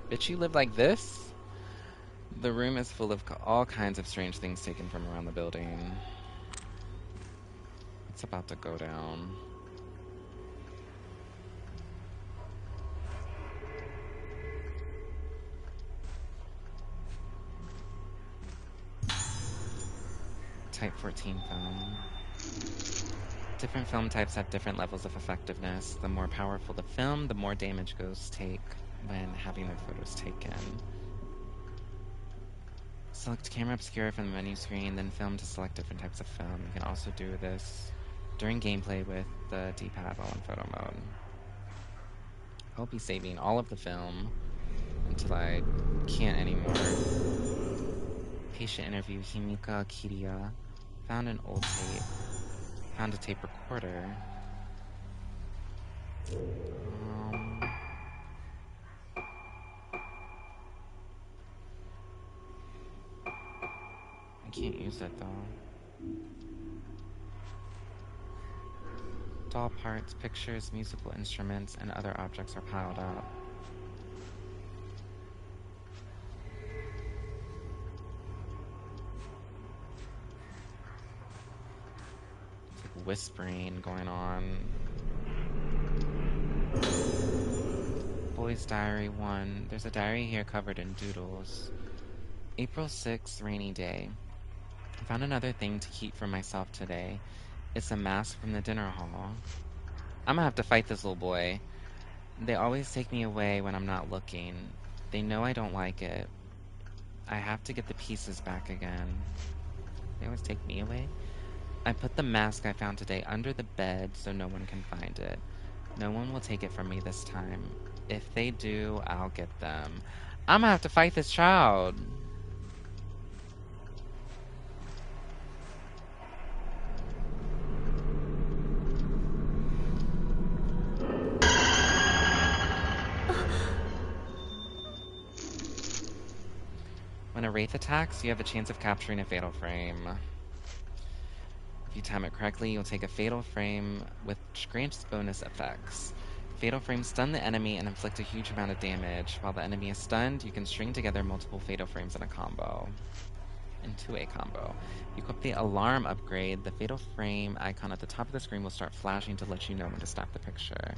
[SPEAKER 1] Bitch, you live like this? The room is full of all kinds of strange things taken from around the building. It's about to go down. Type 14 film. Different film types have different levels of effectiveness. The more powerful the film, the more damage ghosts take when having their photos taken. Select camera obscura from the menu screen, then film to select different types of film. You can also do this during gameplay with the D-pad while in photo mode. I'll be saving all of the film until I can't anymore. Patient interview, Himika Kiriya. Found an old tape. Found a tape recorder. I can't use it though. Doll parts, pictures, musical instruments, and other objects are piled up. It's like whispering going on. Boy's Diary 1. There's a diary here covered in doodles. April 6th, rainy day. I found another thing to keep for myself today. It's a mask from the dinner hall. I'm gonna have to fight this little boy. They always take me away when I'm not looking. They know I don't like it. I have to get the pieces back again. They always take me away? I put the mask I found today under the bed so no one can find it. No one will take it from me this time. If they do, I'll get them. I'm gonna have to fight this child. When a wraith attacks, you have a chance of capturing a fatal frame. If you time it correctly, you'll take a fatal frame, which grants bonus effects. Fatal frames stun the enemy and inflict a huge amount of damage. While the enemy is stunned, you can string together multiple fatal frames in a combo. Into a combo. If you equip the alarm upgrade, the fatal frame icon at the top of the screen will start flashing to let you know when to snap the picture.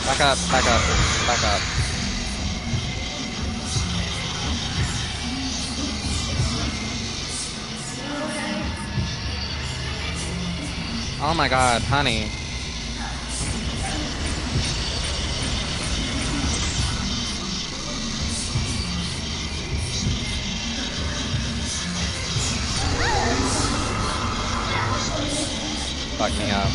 [SPEAKER 1] Back up, back up, back up. Oh my god, honey. Fuck me up.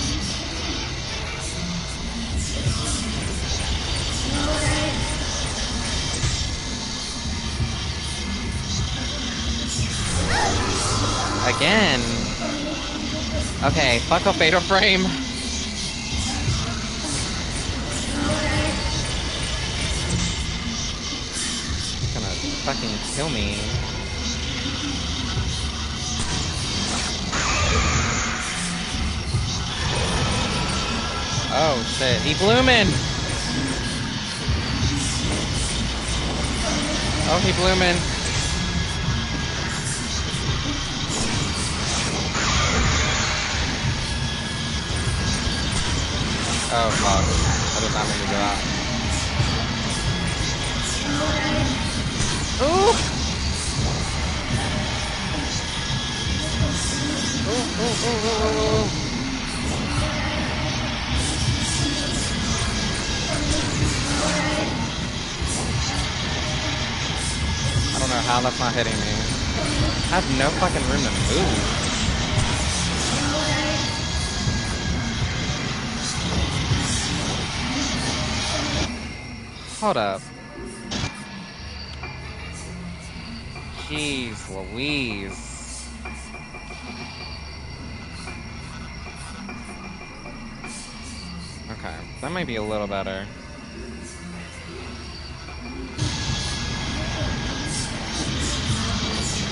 [SPEAKER 1] Again. Okay, fuck a fatal frame. He's gonna fucking kill me. Oh shit, he bloomin'! Oh, he bloomin'. Oh fuck, I did not mean to do that. Ooh! Ooh, ooh, ooh, ooh, ooh. I don't know how that's not hitting me. I have no fucking room to move. Hold up. Jeez Louise. Okay, that might be a little better.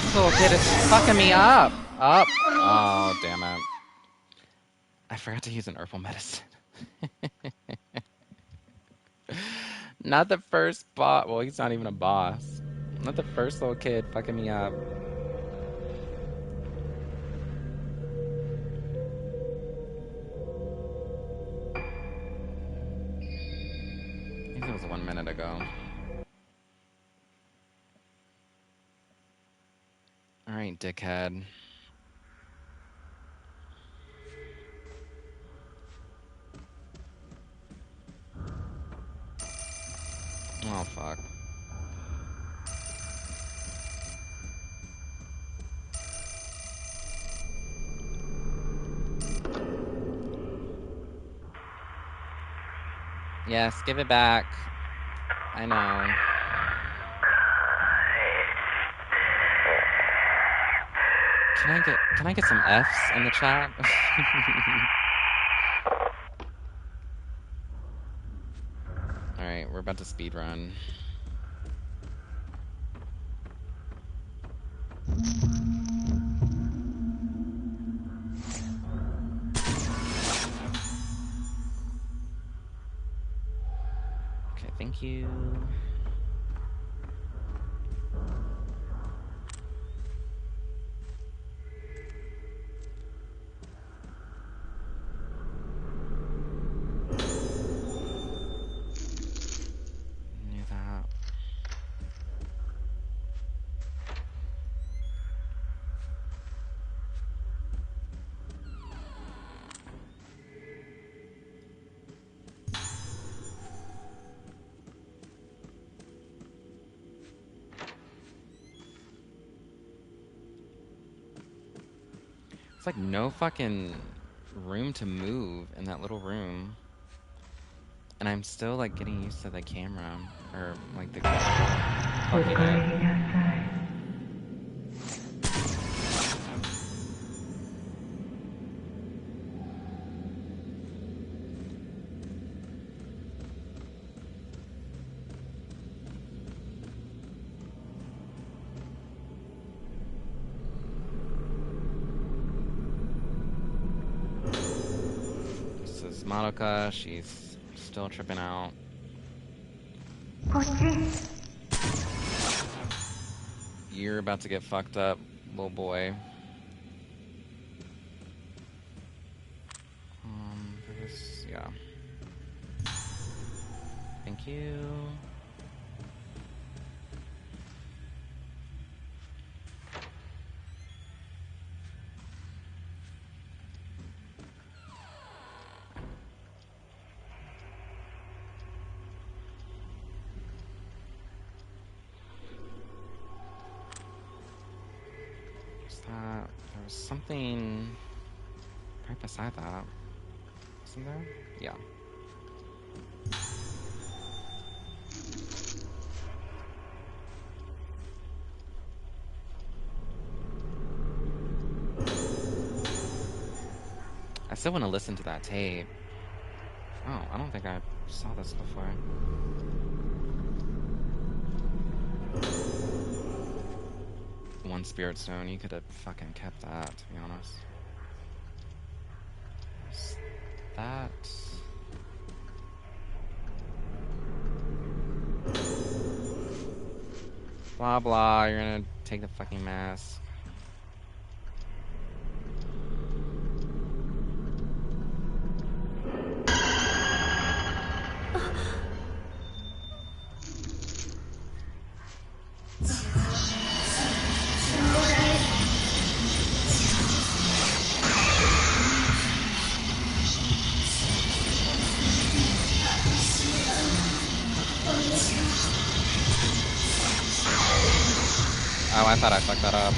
[SPEAKER 1] This little kid is fucking me up. Up. Oh, damn it. I forgot to use an herbal medicine. Not the first boss. Well, he's not even a boss. Not the first little kid fucking me up. go. Alright, dickhead. Oh, fuck. Yes, give it back. I know. Can I get some Fs in the chat? Alright, we're about to speed run. Okay, thank you. Knew that. It's like no fucking room to move in that little room. And I'm still like getting used to the camera. Or like the control. Fucking A. This is Madoka, she's still tripping out. You're about to get fucked up, little boy. This, yeah. Thank you. What's that? There was something right beside that. Isn't there? Yeah. I still want to listen to that tape. Oh, I don't think I saw this before. One spirit stone, you could have fucking kept that, to be honest. Is that... Blah blah, you're gonna take the fucking mask. Oh, I thought I fucked that up.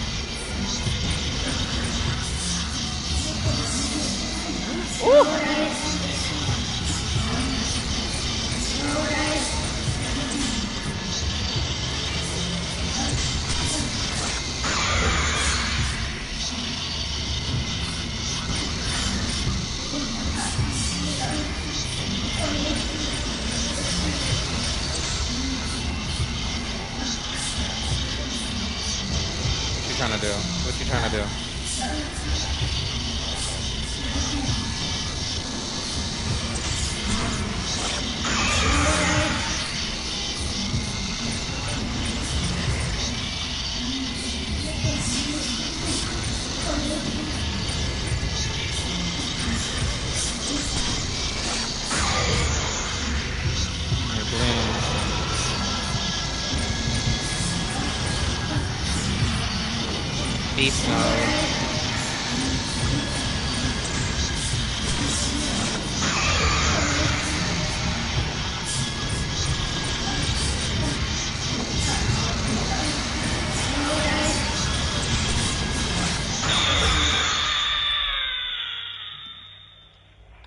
[SPEAKER 1] What you trying to do? What you trying to do? You're bleeding. Beast mode.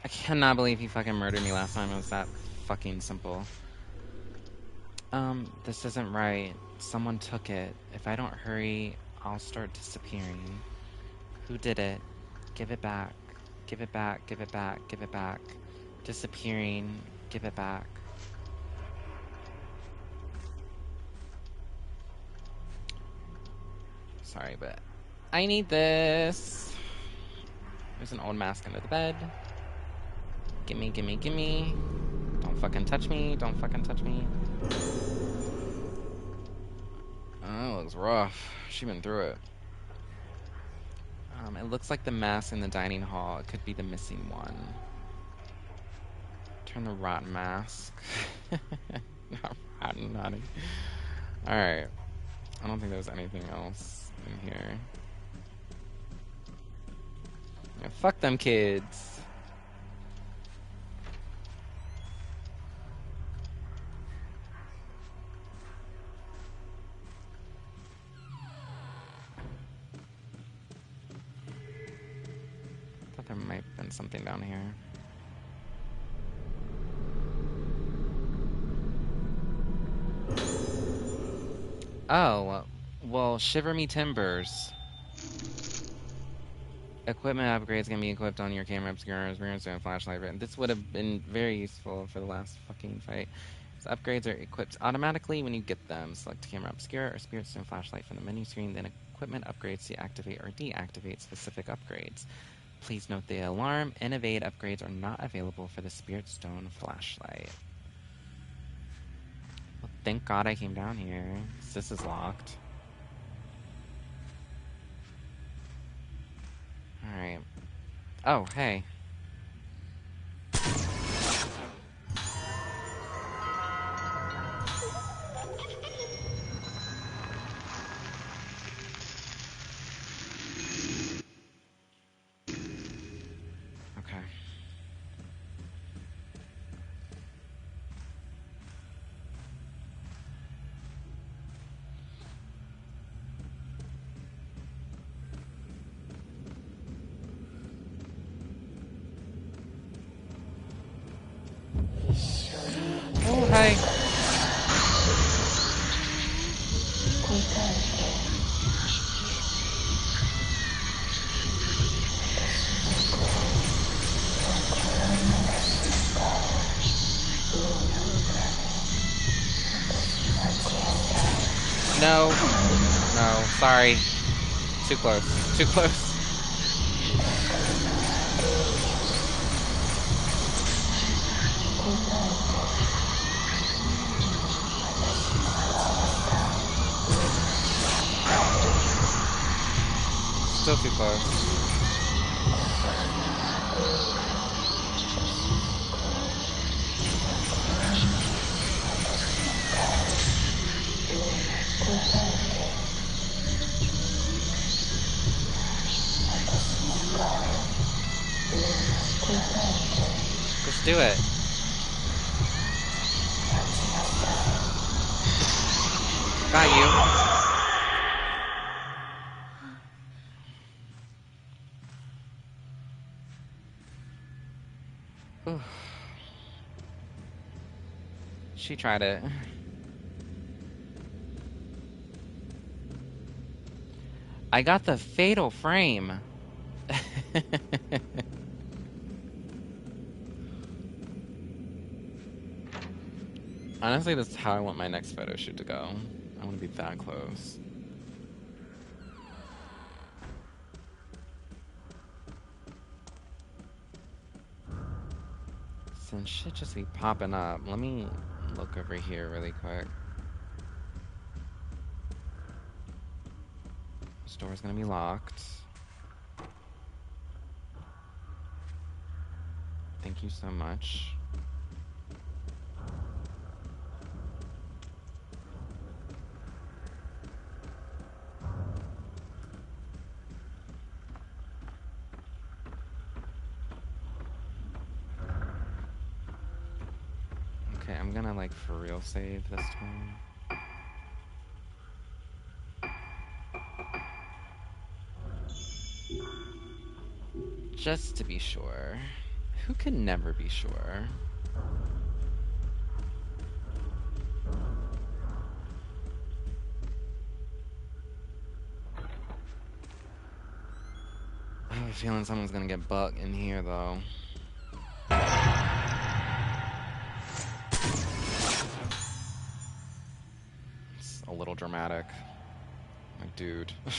[SPEAKER 1] I cannot believe he fucking murdered me last time. It was that fucking simple. This isn't right. Someone took it. If I don't hurry, I'll start disappearing. Who did it? Give it back. Give it back, give it back, give it back. Disappearing. Give it back. Sorry, but I need this. There's an old mask under the bed. Gimme, gimme, gimme. Don't fucking touch me. Don't fucking touch me. Oh, it looks rough. She been through it. It looks like the mask in the dining hall. It could be the missing one. Turn the rotten mask. Not rotten, naughty. Alright. I don't think there's anything else in here. Yeah, fuck them kids. Thought there might have been something down here. Oh, well, shiver me timbers. Equipment upgrades can be equipped on your camera obscure experience and flashlight. And this would have been very useful for the last fucking fight. So upgrades are equipped automatically when you get them. Select camera obscure or spirit stone flashlight from the menu screen, then equipment upgrades to activate or deactivate specific upgrades. Please note the alarm and evade upgrades are not available for the spirit stone flashlight. Well, thank God I came down here. This is locked. Alright. Oh, hey. Okay. Oh, hi. No. No, sorry. Too close. Too close. Still too close. Just do it. Got you. Oof. She tried it. I got the fatal frame. Honestly, this is how I want my next photo shoot to go. I want to be that close. Since shit just be popping up, let me look over here really quick. This door's gonna be locked. Thank you so much. Okay, I'm gonna like for real save this time. Just to be sure. Who can never be sure? I have a feeling someone's gonna get bucked in here though. It's a little dramatic. Like, dude. What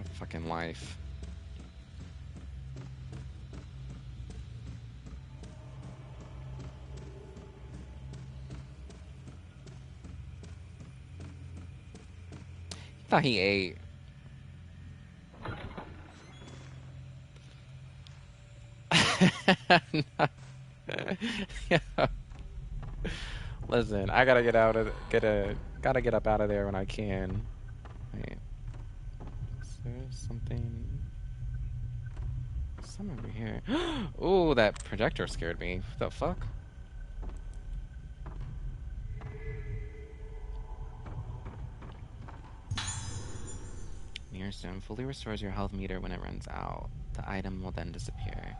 [SPEAKER 1] a fucking life. He thought he ate. Yeah. Listen, I gotta gotta get up out of there when I can. Wait. Is there something over here? Ooh, that projector scared me. What the fuck? Near stone fully restores your health meter when it runs out. The item will then disappear.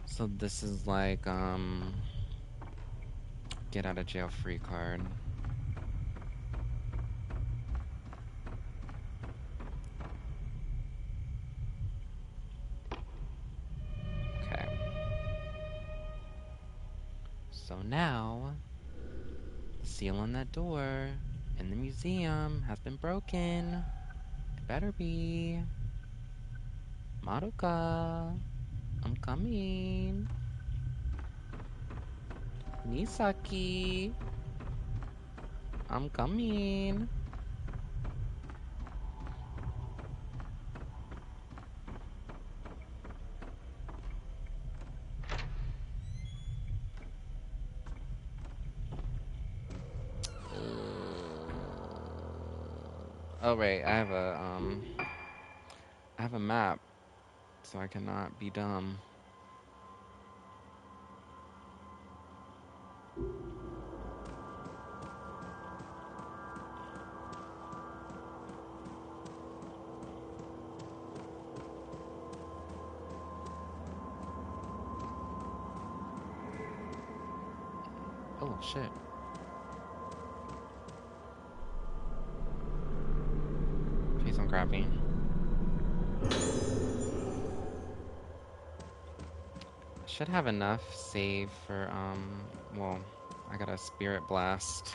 [SPEAKER 1] So this is like get out of jail free card. Okay. So now the seal on that door in the museum has been broken. It better be. Maruka, I'm coming. Misaki, I'm coming. Oh right, I have a map, so I cannot be dumb. Oh shit. Please don't grab me. Should have enough save for well, I got a spirit blast.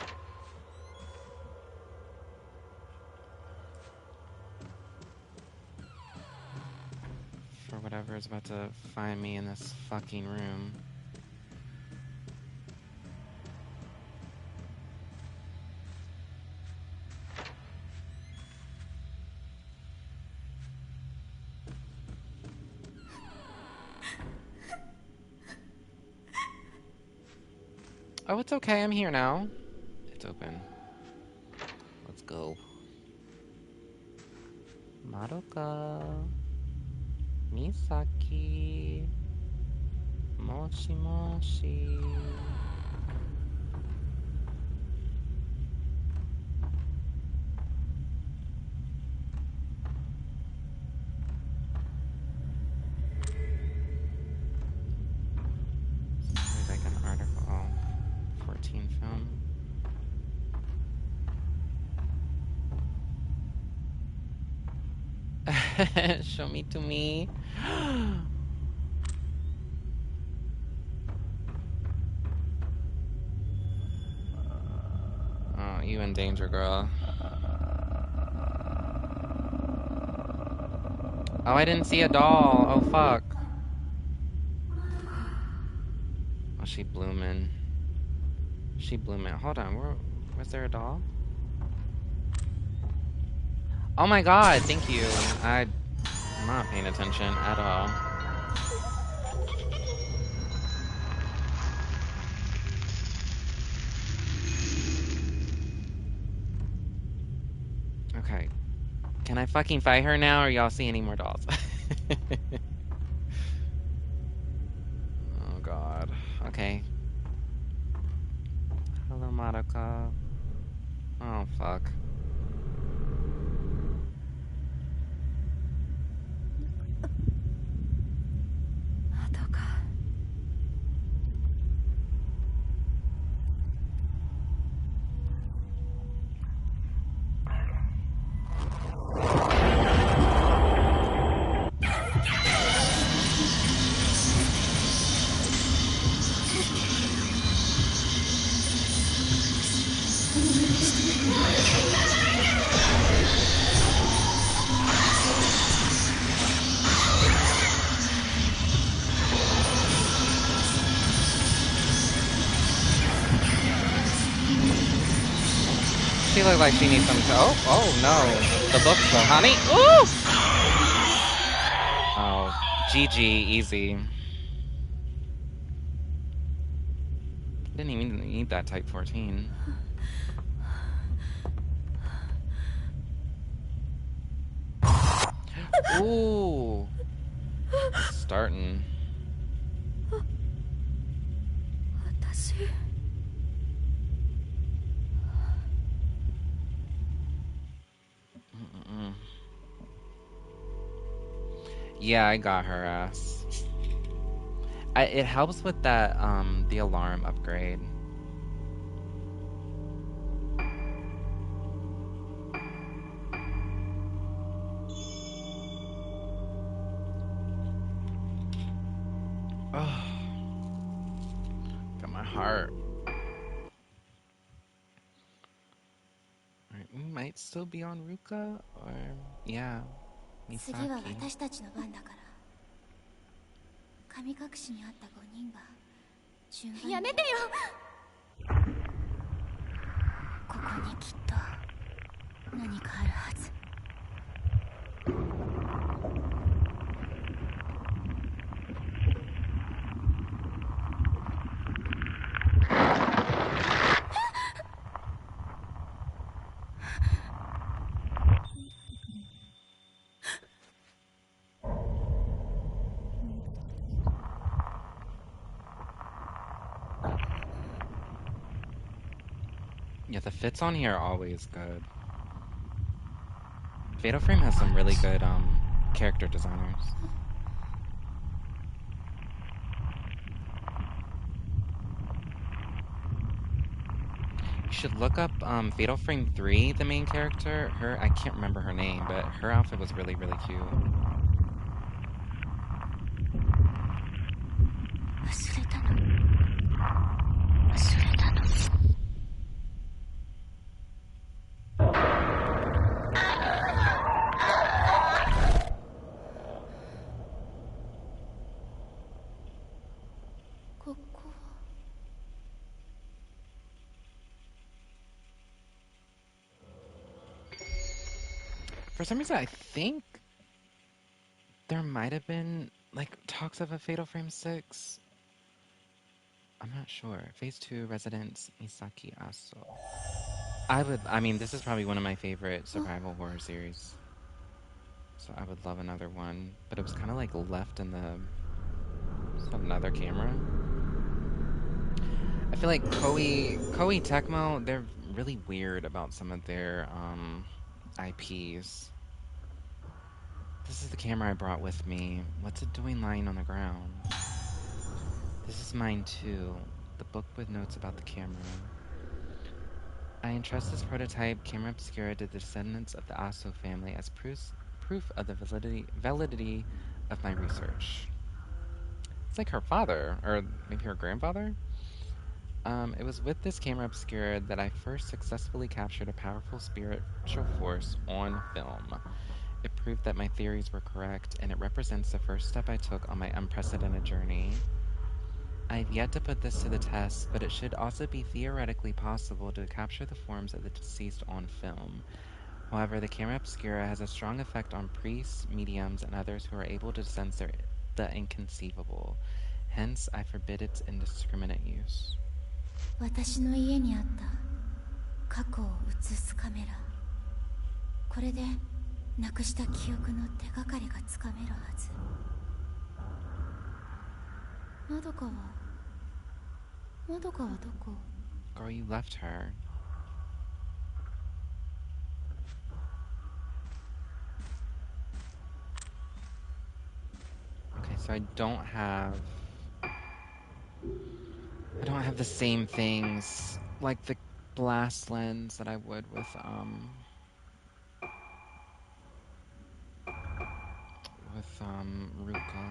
[SPEAKER 1] For whatever is about to find me in this fucking room. Oh, it's okay, I'm here now. It's open. Let's go. Madoka. Misaki. Moshi moshi. There's like an article. Oh, 14 film. Show me to me. Oh, you in danger, girl. Oh, I didn't see a doll. Oh, fuck. Oh, she blooming. She blooming. Hold on, was there a doll? Oh my god, thank you. I'm not paying attention at all. Okay. Can I fucking fight her now, or y'all see any more dolls? Oh god. Okay. Hello, Madoka. Oh, fuck.
[SPEAKER 2] Madoka.
[SPEAKER 1] She looked like she needs some. Oh no. The books though, honey. Ooh! Oh, GG, easy. Didn't even need that type 14. Ooh. It's starting.
[SPEAKER 2] 私
[SPEAKER 1] Mm-mm. Yeah, I got her ass. It helps with that, the alarm upgrade. Oh, got my heart. Alright, we might still be on Ruka, or yeah,
[SPEAKER 2] 次は
[SPEAKER 1] Misaki.
[SPEAKER 2] 私たちの番だから神隠しにあった5人は順番にやめてよここにきっと何かあるはず
[SPEAKER 1] Yeah, the fits on here are always good. Fatal Frame has some really good character designers. You should look up Fatal Frame 3, the main character. I can't remember her name, but her outfit was really, really cute.
[SPEAKER 2] 忘れたの忘れたの ここは
[SPEAKER 1] For some reason, I think there might have been like talks of a Fatal Frame 6. I'm not sure. Phase 2 Residence Misaki Aso. I mean, this is probably one of my favorite survival horror series. So I would love another one. But it was kind of like left in the... Just another camera. I feel like Koei Tecmo, they're really weird about some of their IPs. This is the camera I brought with me. What's it doing lying on the ground? This is mine too. The book with notes about the camera. I entrust this prototype camera obscura to the descendants of the Aso family as proof of the validity of my research. It's like her father, or maybe her grandfather? It was with this camera obscura that I first successfully captured a powerful spiritual force on film. It proved that my theories were correct, and it represents the first step I took on my unprecedented journey. I have yet to put this to the test, but it should also be theoretically possible to capture the forms of the deceased on film. However, the camera obscura has a strong effect on priests, mediums, and others who are able to sense the inconceivable. Hence, I forbid its indiscriminate use.
[SPEAKER 2] 私の家にあった過去を映すカメラこれでなくした記憶の手がかりがつかめるはずまどかは Madoka wa doko?
[SPEAKER 1] Girl, you left her. Okay, so I don't have the same things like the blast lens that I would with Ruka.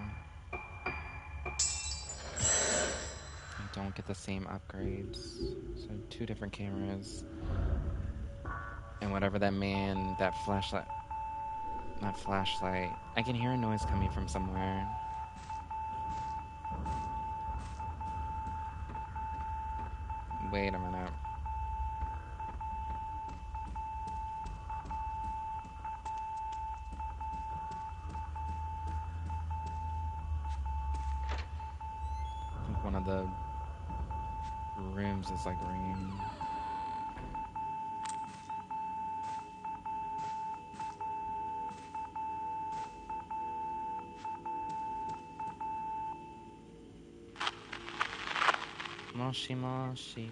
[SPEAKER 1] I don't get the same upgrades. So 2 different cameras. And whatever that flashlight. I can hear a noise coming from somewhere. Wait a minute. I think one of the rooms is like ringing. Moshi moshi.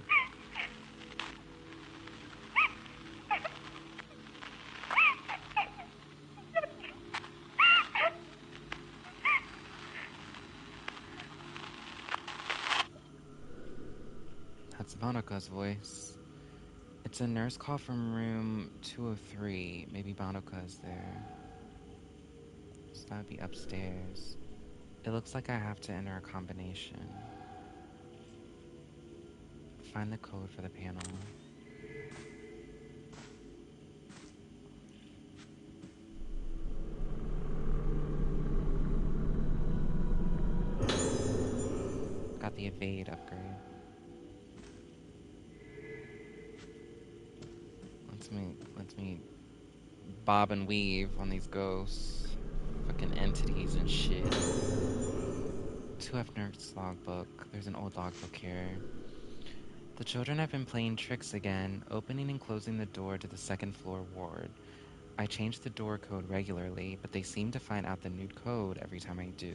[SPEAKER 1] That's Monoka's voice. It's a nurse call from room 203. Maybe Monoka's there. So that would be upstairs. It looks like I have to enter a combination. Find the code for the panel. Got the evade upgrade. Lets me bob and weave on these ghosts. Fucking entities and shit. 2F Nerd's logbook. There's an old logbook here. The children have been playing tricks again, opening and closing the door to the second floor ward. I change the door code regularly, but they seem to find out the new code every time I do.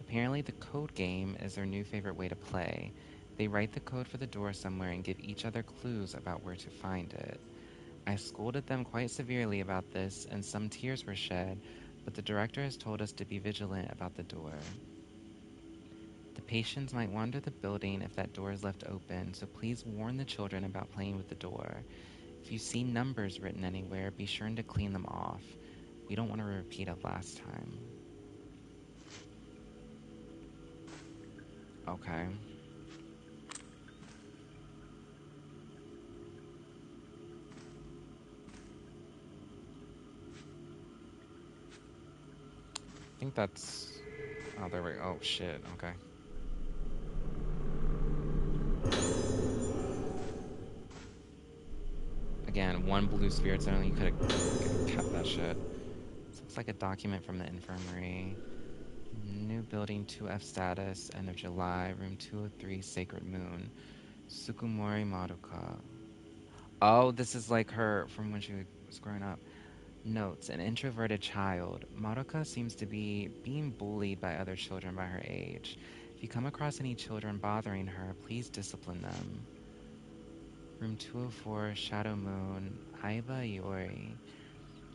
[SPEAKER 1] Apparently the code game is their new favorite way to play. They write the code for the door somewhere and give each other clues about where to find it. I scolded them quite severely about this, and some tears were shed, but the director has told us to be vigilant about the door. The patients might wander the building if that door is left open, so please warn the children about playing with the door. If you see numbers written anywhere, be sure to clean them off. We don't want to repeat of last time. Okay. I think that's... Oh, there we go. Oh, shit. Okay. Again, 1 blue spirit zone. You could have kept that shit. This looks like a document from the infirmary. New building 2F status, end of July, room 203, Sacred Moon. Sukumori Madoka. Oh, this is like her from when she was growing up. Notes, an introverted child. Madoka seems to be being bullied by other children by her age. If you come across any children bothering her, please discipline them. Room 204, Shadow Moon, Aiba Iori.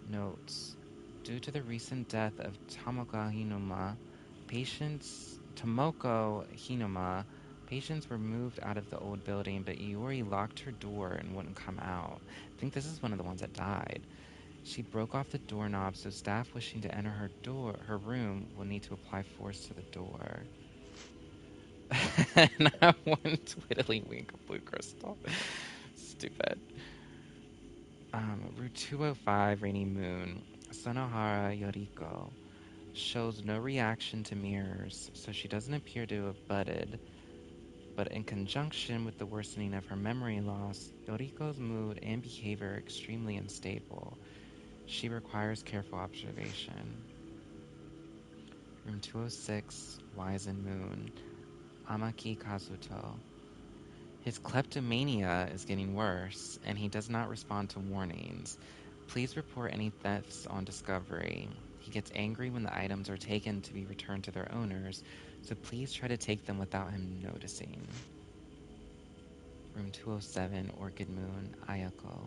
[SPEAKER 1] Notes, due to the recent death of Tomoko Hinoma, patients were moved out of the old building, but Iori locked her door and wouldn't come out. I think this is one of the ones that died. She broke off the doorknob, so staff wishing to enter her room will need to apply force to the door. And I one twiddly wink of blue crystal. Stupid. Route 205, Rainy Moon. Sonohara Yoriko shows no reaction to mirrors, so she doesn't appear to have budded. But in conjunction with the worsening of her memory loss, Yoriko's mood and behavior are extremely unstable. She requires careful observation. Room 206, Wizen Moon. Amaki Kazuto. His kleptomania is getting worse, and he does not respond to warnings. Please report any thefts on discovery. He gets angry when the items are taken to be returned to their owners, so please try to take them without him noticing. Room 207, Orchid Moon, Ayako.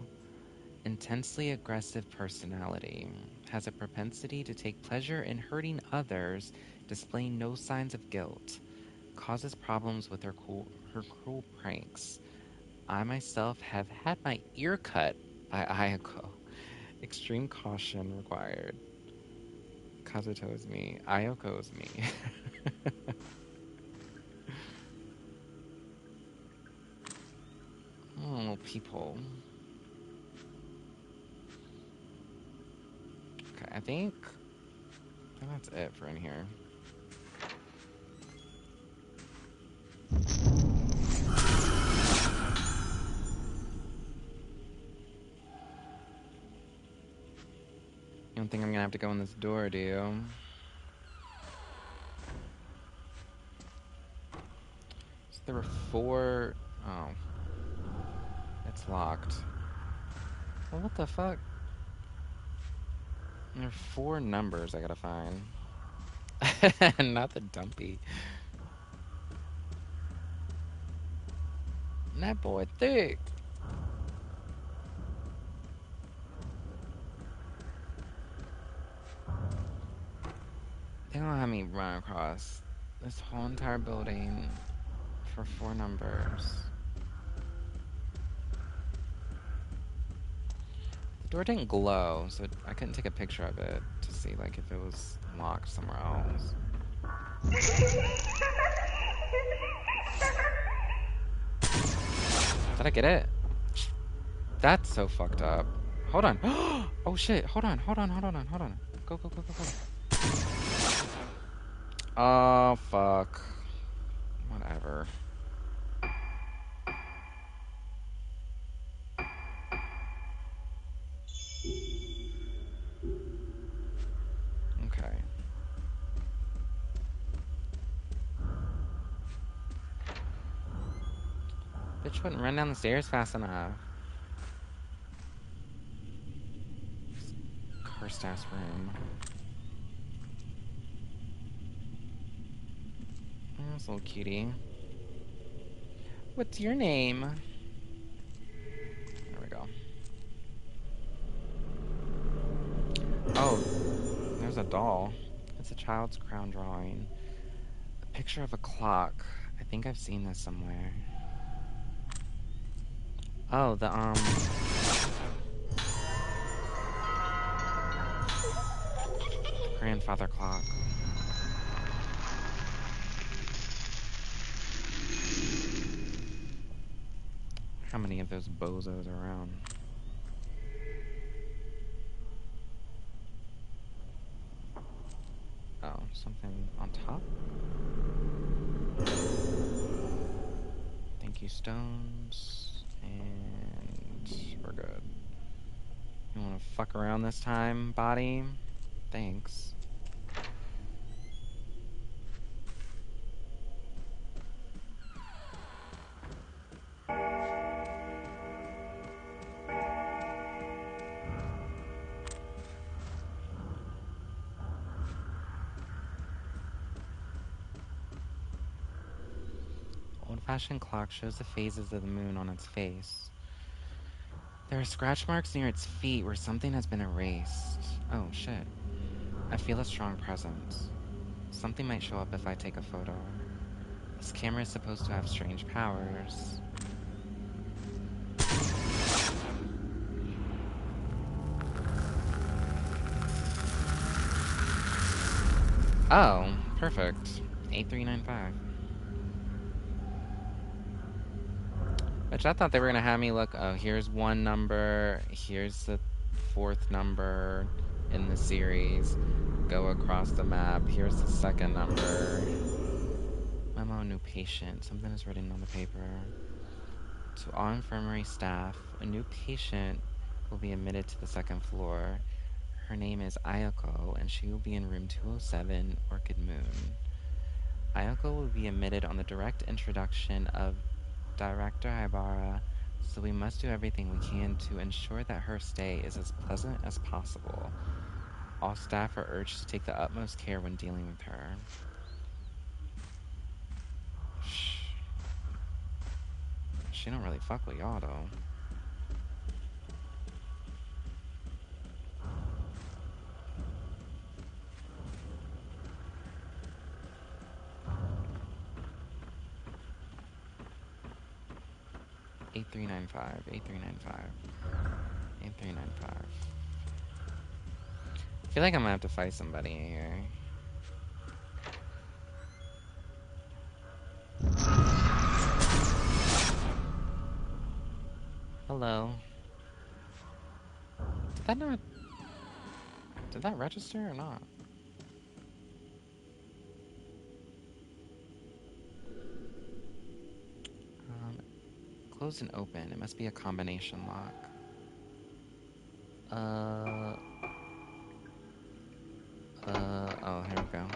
[SPEAKER 1] Intensely aggressive personality. Has a propensity to take pleasure in hurting others, displaying no signs of guilt. Causes problems with her cruel pranks. I myself have had my ear cut by Ayako. Extreme caution required. Kazuto is me. Ayako is me. Oh, people. Okay, I think that's it for in here. You don't think I'm gonna have to go in this door, do you? So there were 4... Oh. It's locked. Well, what the fuck? There are 4 numbers I gotta find. Not the dumpy. That boy thick. They don't have me run across this whole entire building for 4 numbers. The door didn't glow, so I couldn't take a picture of it to see like if it was locked somewhere else. Did I get it? That's so fucked up. Hold on. Oh shit. Hold on. Hold on. Hold on. Hold on. Go, go, go, go, go. Oh, fuck. Whatever. Okay. Bitch wouldn't run down the stairs fast enough. Cursed ass room. Oh, this little cutie. What's your name? There we go. Oh, there's a doll. It's a child's crown drawing. A picture of a clock. I think I've seen this somewhere. Oh, the grandfather clock. How many of those bozos are around? Oh, something on top? Thank you, stones. And we're good. You wanna fuck around this time, body? Thanks. Old-fashioned clock shows the phases of the moon on its face. There are scratch marks near its feet where something has been erased. Oh, shit. I feel a strong presence. Something might show up if I take a photo. This camera is supposed to have strange powers. Oh, perfect. 8395. Which I thought they were gonna have me look, oh, here's one number, here's the 4th number in the series. Go across the map, here's the 2nd number. Memo, new patient. Something is written on the paper. To all infirmary staff, a new patient will be admitted to the 2nd floor. Her name is Ayako, and she will be in room 207, Orchid Moon. Ayako will be admitted on the direct introduction of Director Haibara, so we must do everything we can to ensure that her stay is as pleasant as possible. All staff are urged to take the utmost care when dealing with her. She don't really fuck with y'all, though. Eight three nine five. 8395. 8395. I feel like I'm gonna have to fight somebody in here. Hello. Did that register or not? Closed and open. It must be a combination lock. Oh, here we go.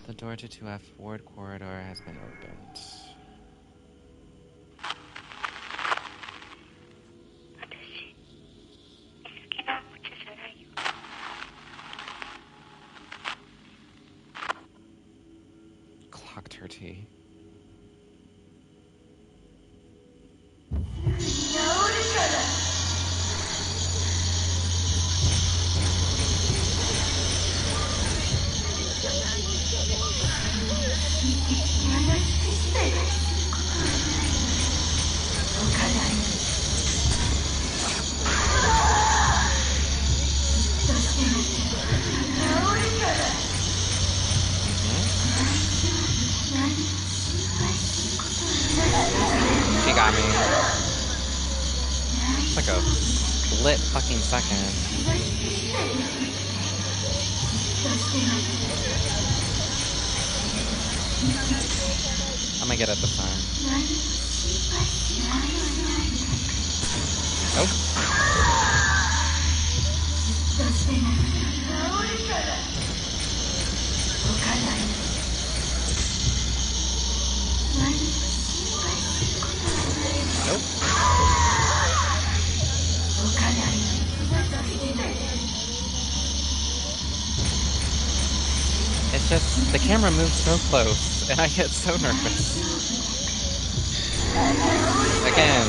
[SPEAKER 1] The door to 2F Ward corridor has been opened. Clocked her tea. She got me. It's like a split fucking second. I'm gonna get it this time. Nope. Nope. It's just, the camera moves so close, and I get so nervous. Again.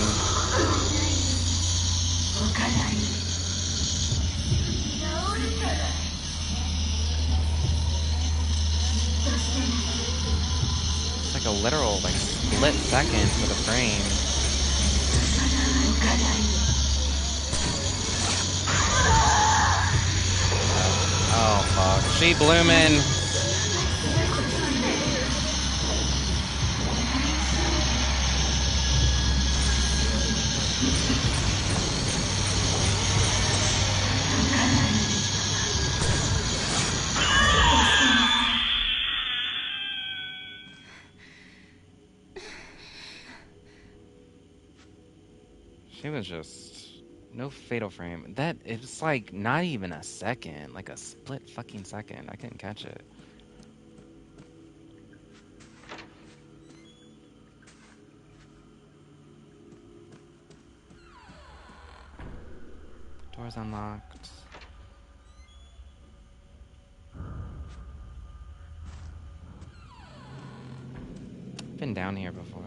[SPEAKER 1] It's like a literal, like, split second for the frame. Oh, fuck. She bloomin'. She was just... no fatal frame. That, it's like not even a second. Like a split fucking second. I couldn't catch it. Doors unlocked. Been down here before.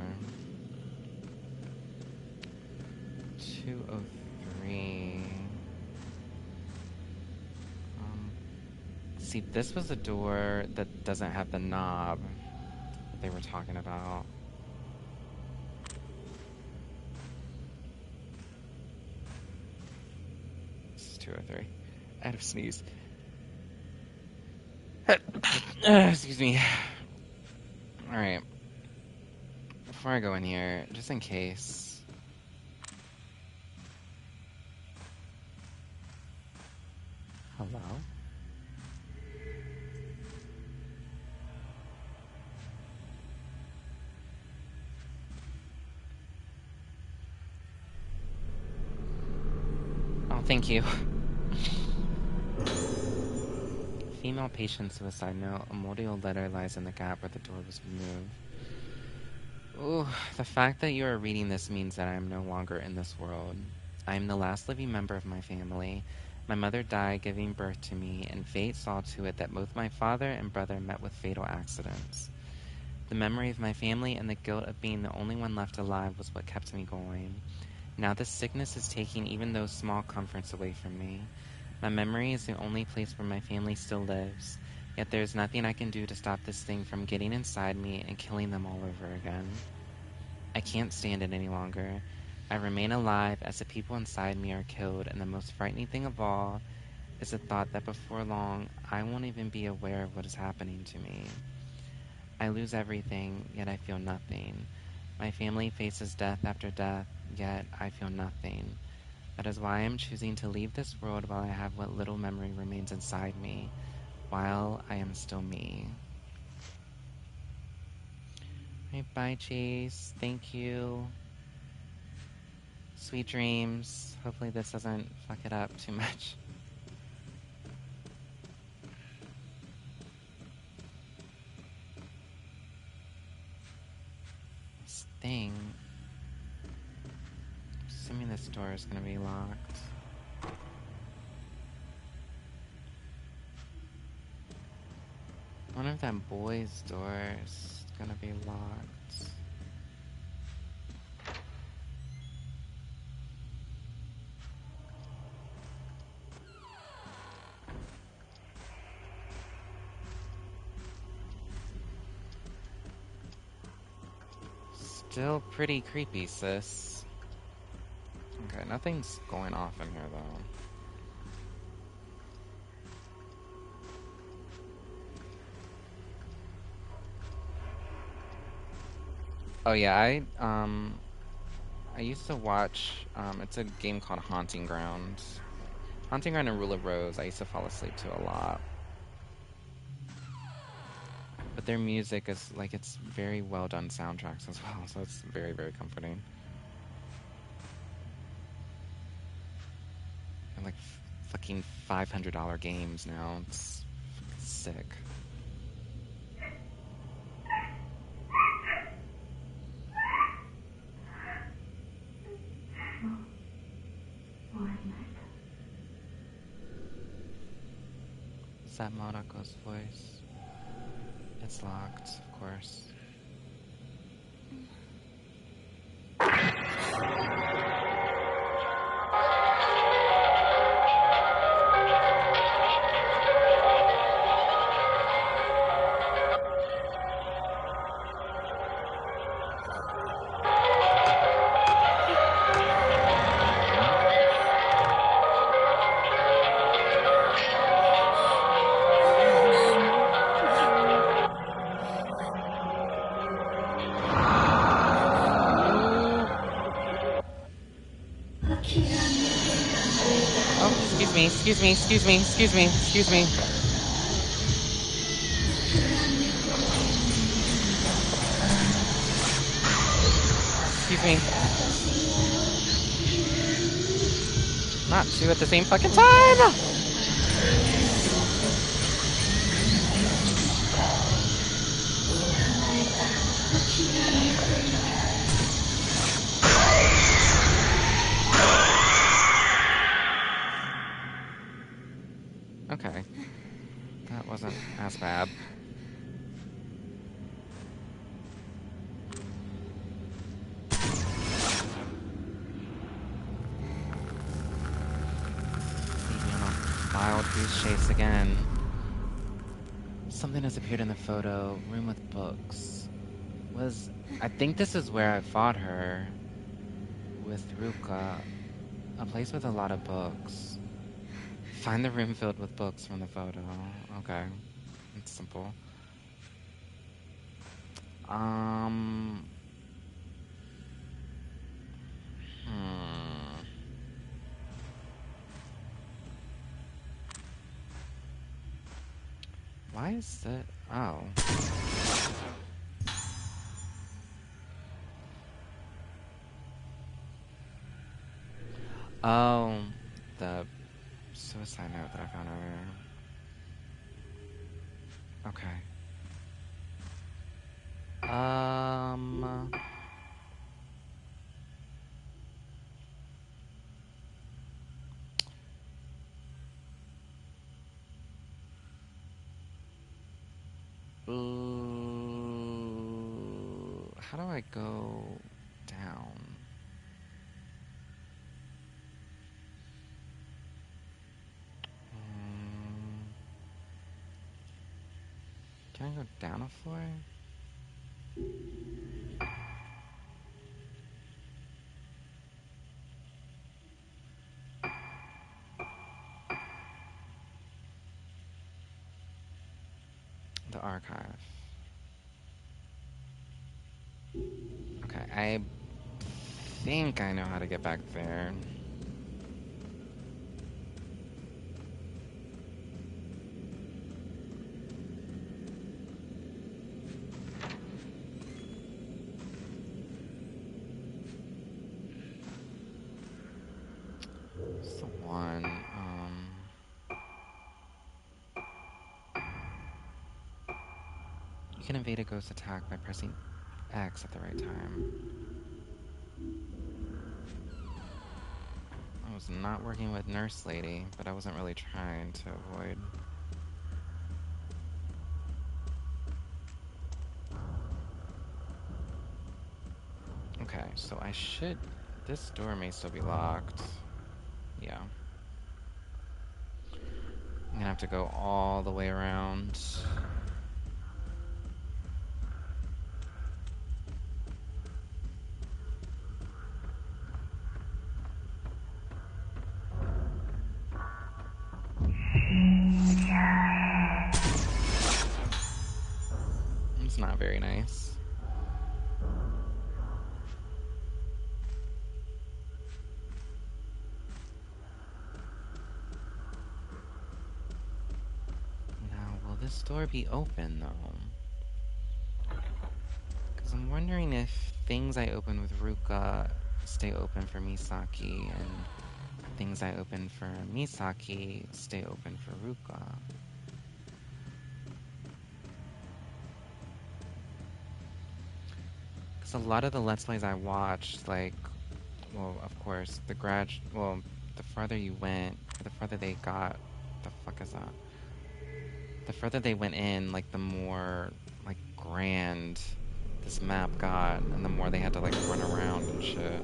[SPEAKER 1] 203. See, this was a door that doesn't have the knob that they were talking about. This is 203. I had to sneeze. Excuse me. Alright. Before I go in here, just in case. Hello? Oh, thank you. Female patient suicide note. A memorial letter lies in the gap where the door was removed. Ooh, the fact that you are reading this means that I am no longer in this world. I am the last living member of my family. My mother died giving birth to me, and fate saw to it that both my father and brother met with fatal accidents. The memory of my family and the guilt of being the only one left alive was what kept me going. Now this sickness is taking even those small comforts away from me. My memory is the only place where my family still lives, yet there is nothing I can do to stop this thing from getting inside me and killing them all over again. I can't stand it any longer. I remain alive as the people inside me are killed, and the most frightening thing of all is the thought that before long I won't even be aware of what is happening to me. I lose everything, yet I feel nothing. My family faces death after death, yet I feel nothing. That is why I am choosing to leave this world while I have what little memory remains inside me, while I am still me. Hey, bye, Chase. Thank you. Sweet dreams. Hopefully this doesn't fuck it up too much. This thing... Assuming this door is gonna be locked. One of them boys' doors is gonna be locked. Still pretty creepy, sis. Okay, nothing's going off in here, though. Oh yeah, I used to watch, it's a game called Haunting Ground. Haunting Ground and Rule of Rose, I used to fall asleep to a lot. But their music is, like, it's very well done soundtracks as well, so it's very, very comforting. And like, fucking $500 games now, it's sick. Is that Monaco's voice? It's locked, of course. Oh, excuse me, excuse me, excuse me, excuse me, excuse me. Excuse me. Not two at the same fucking time! Okay. That wasn't as bad. Leave me on a wild goose chase again. Something has appeared in the photo. Room with books. I think this is where I fought her. With Ruka. A place with a lot of books. Find the room filled with books from the photo. Okay. It's simple. Um... Hmm... Why is that? Oh. Oh, the suicide note that I found earlier. Okay. Ooh, how do I go down? Um, can I go down a floor? The archive. Okay, I think I know how to get back there. It's the one. You can evade a ghost attack by pressing X at the right time. I was not working with Nurse Lady, but I wasn't really trying to avoid. Okay, so I should... This door may still be locked. Yeah. I'm gonna have to go all the way around. It's not very nice. Now, will this door be open, though? Because I'm wondering if things I open with Ruka stay open for Misaki, and things I open for Misaki stay open for Ruka. Because a lot of the Let's Plays I watched, like, well, of course, the farther you went, the farther they got, the fuck is that? The further they went in, like, the more, like, grand this map got, and the more they had to, like, run around and shit.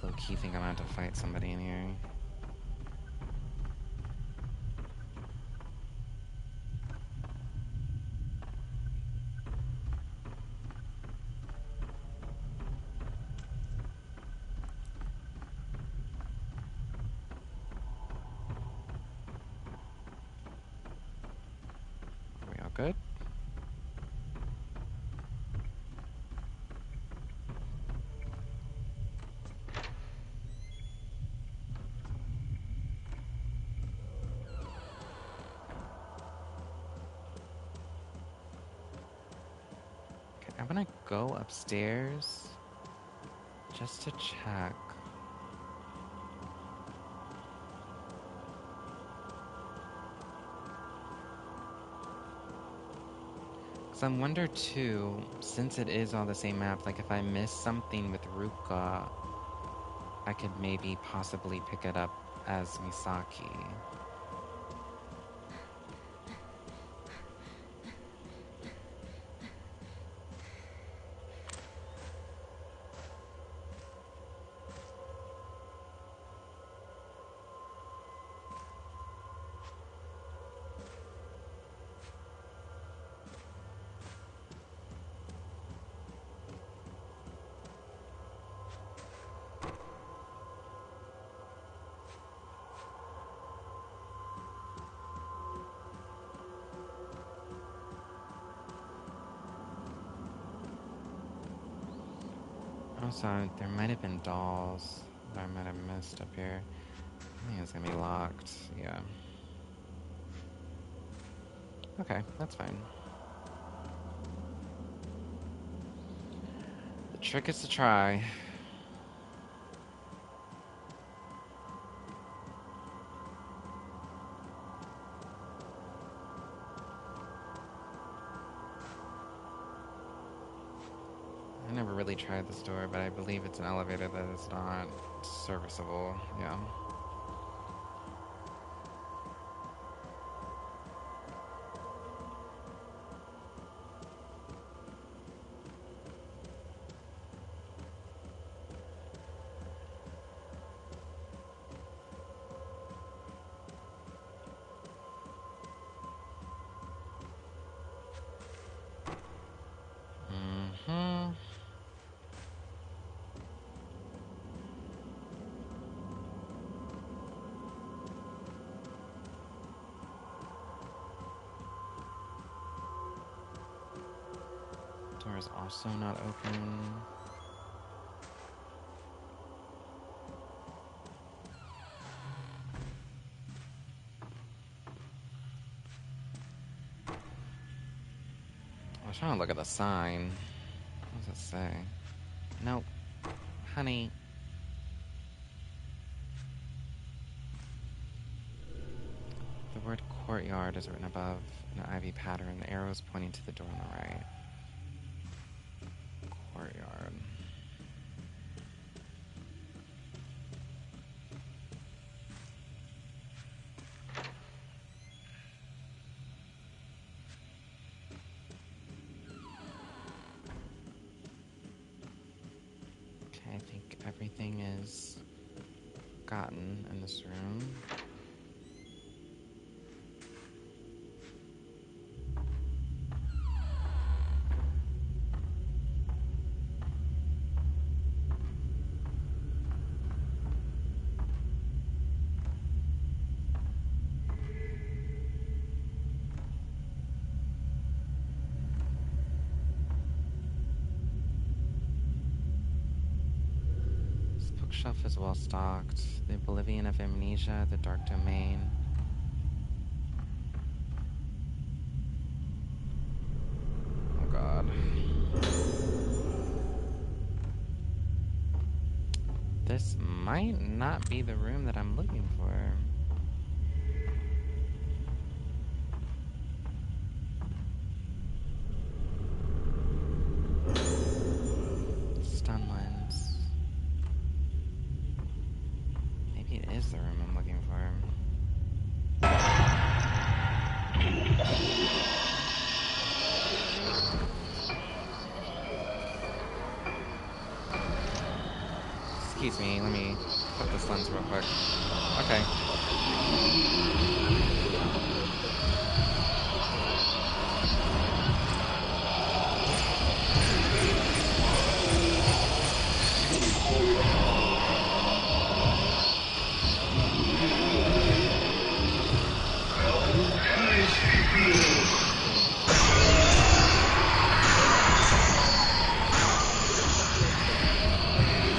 [SPEAKER 1] Low-key think I'm gonna have to fight somebody in here. Are we all good? Okay, I'm gonna go upstairs just to check. Because I wonder too, since it is all the same map, like if I miss something with Ruka, I could maybe possibly pick it up as Misaki. Also, there might have been dolls that I might have missed up here. I think it's gonna be locked. Yeah. Okay, that's fine. The trick is to try. never really tried this door, but I believe it's an elevator that is not serviceable. Yeah. Mm-hmm. Door is also not open. I was trying to look at the sign. What does it say? Nope. Honey. The word courtyard is written above an ivy pattern. The arrow is pointing to the door on the right. Courtyard. Okay, I think everything is gotten in this room. This bookshelf is well stocked. The Bolivian of Amnesia, the Dark Domain. Oh god. This might not be the room that I'm looking for. Stun lens. Maybe it is the room I'm looking for. Excuse me, let me put this lens real quick. Okay.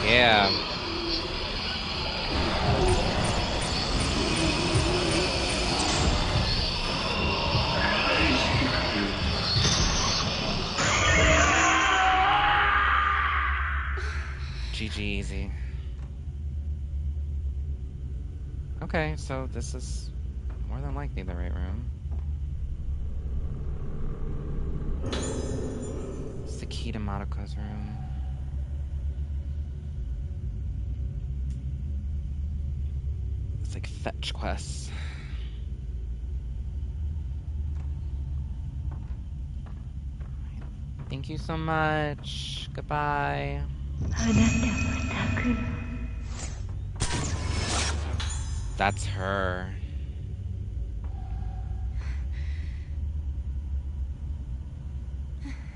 [SPEAKER 1] Yeah. GG easy. Okay, so this is more than likely the right room. It's the key to Madoka's room. It's like fetch quests. Thank you so much. Goodbye. That's her.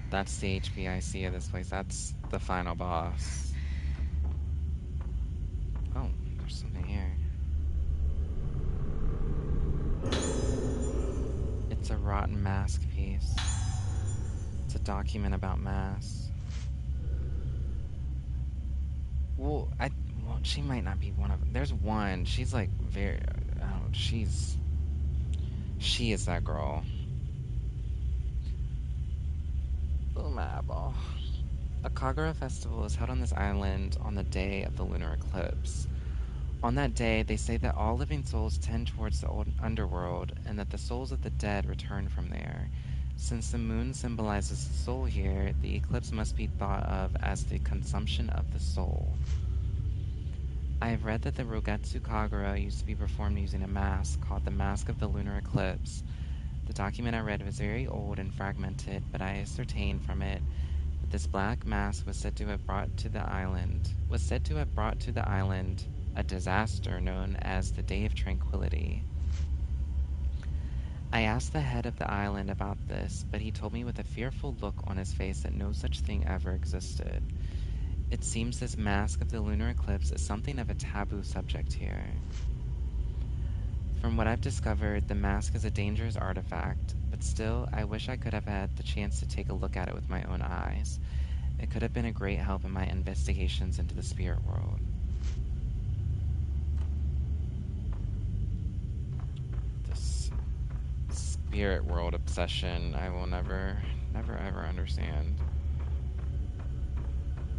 [SPEAKER 1] That's the HPIC of this place. That's the final boss. Oh, there's something here. It's a rotten mask piece. It's a document about mass. Well, she might not be one of them. There's one. She's like very, I don't know, she is that girl. Oh, my eyeball. A Kagura festival is held on this island on the day of the lunar eclipse. On that day, they say that all living souls tend towards the old underworld and that the souls of the dead return from there. Since the moon symbolizes the soul here, the eclipse must be thought of as the consumption of the soul. I have read that the Rogetsu Kagura used to be performed using a mask called the Mask of the Lunar Eclipse. The document I read was very old and fragmented, but I ascertained from it that this black mask was said to have brought to the island a disaster known as the Day of Tranquility. I asked the head of the island about this, but he told me with a fearful look on his face that no such thing ever existed. It seems this mask of the lunar eclipse is something of a taboo subject here. From what I've discovered, the mask is a dangerous artifact, but still, I wish I could have had the chance to take a look at it with my own eyes. It could have been a great help in my investigations into the spirit world. This spirit world obsession, I will never ever understand.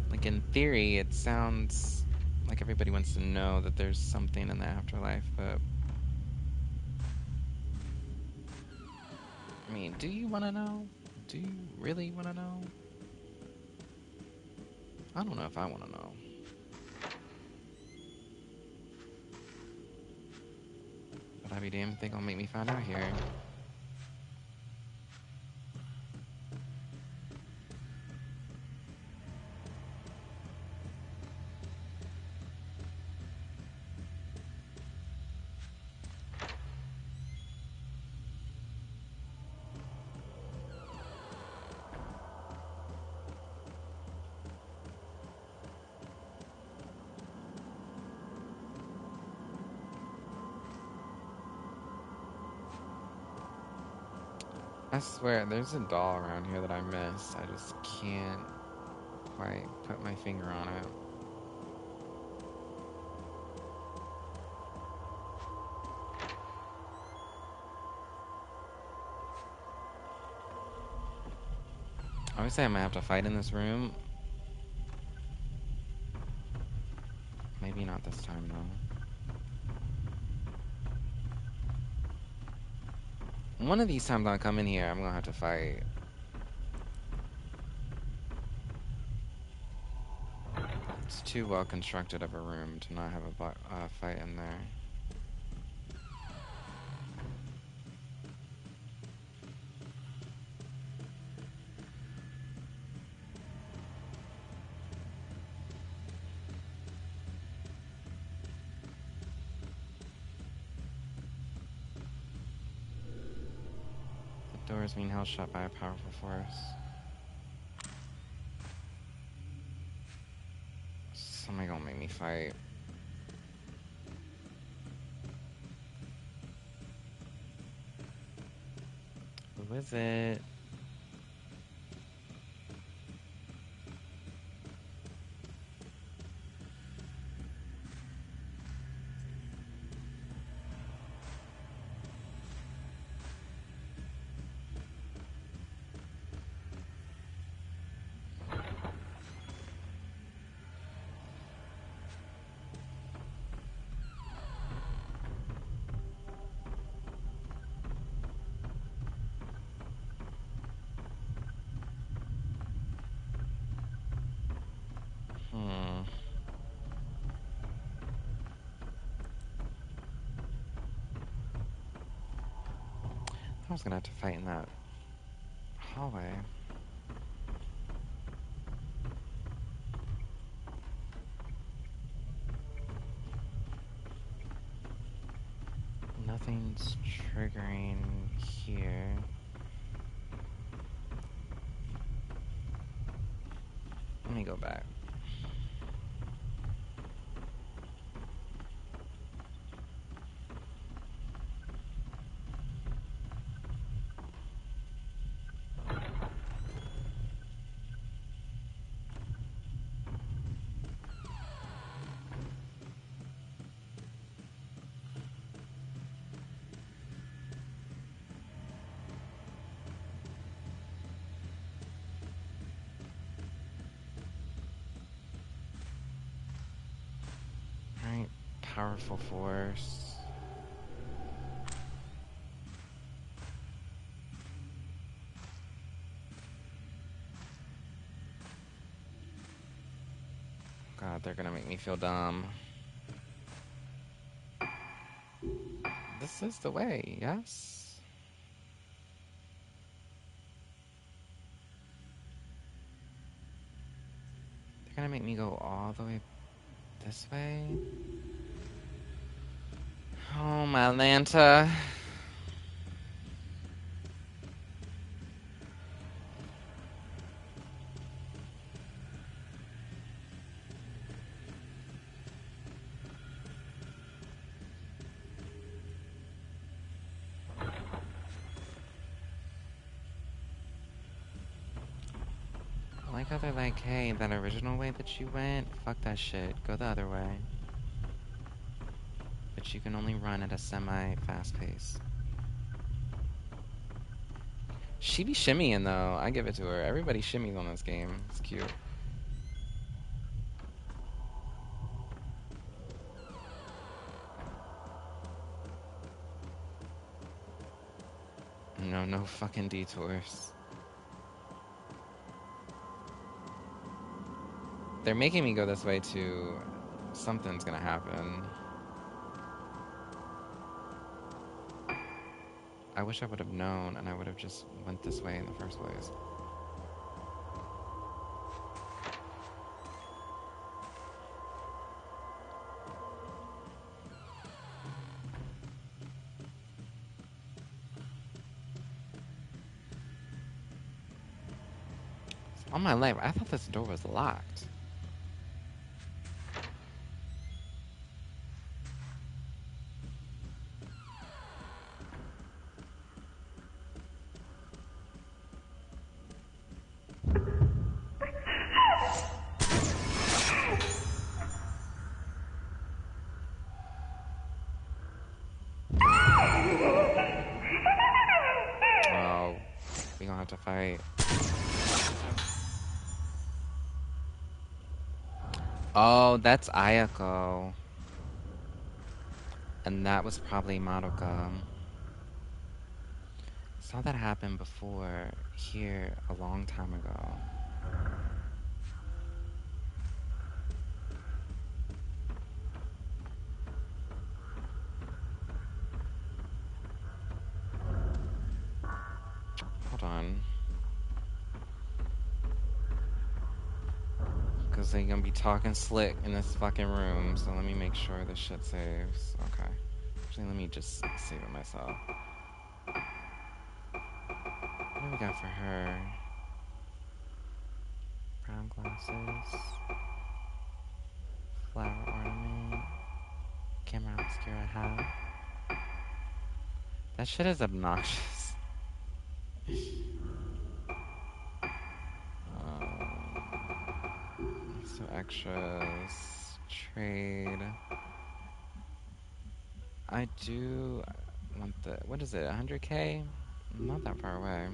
[SPEAKER 1] Like, in theory, it sounds like everybody wants to know that there's something in the afterlife, but I mean, do you want to know? Do you really want to know? I don't know if I want to know. But I be damned if they gonna make me find out here. I swear, there's a doll around here that I missed. I just can't quite put my finger on it. I would say I might have to fight in this room. Maybe not this time, though. One of these times I come in here, I'm gonna have to fight. It's too well constructed of a room to not have a fight in there. The door is being held shut by a powerful force. Somebody gonna make me fight. Who is it? Hmm. I was gonna have to fight in that hallway. Nothing's triggering here. Let me go back. Right, powerful force. God, they're gonna make me feel dumb. This is the way, yes? They're gonna make me go all the way this way? Oh, my Atlanta. I like how they're like, hey, that original way that you went, fuck that shit. Go the other way. But you can only run at a semi-fast pace. She be shimmying, though. I give it to her. Everybody shimmies on this game. It's cute. No fucking detours. They're making me go this way, too. Something's gonna happen. I wish I would have known, and I would have just went this way in the first place. All my life, I thought this door was locked. Oh, we gonna have to fight. Oh, that's Ayako. And that was probably Madoka. Saw that happen before here a long time ago. Hold on. Because they're gonna be talking slick in this fucking room, so let me make sure this shit saves. Okay. Actually, let me just save it myself. What do we got for her? Brown glasses. Flower ornament. Camera obscura hat. That shit is obnoxious. So extras. Trade. I do want the... What is it? 100K? Not that far away.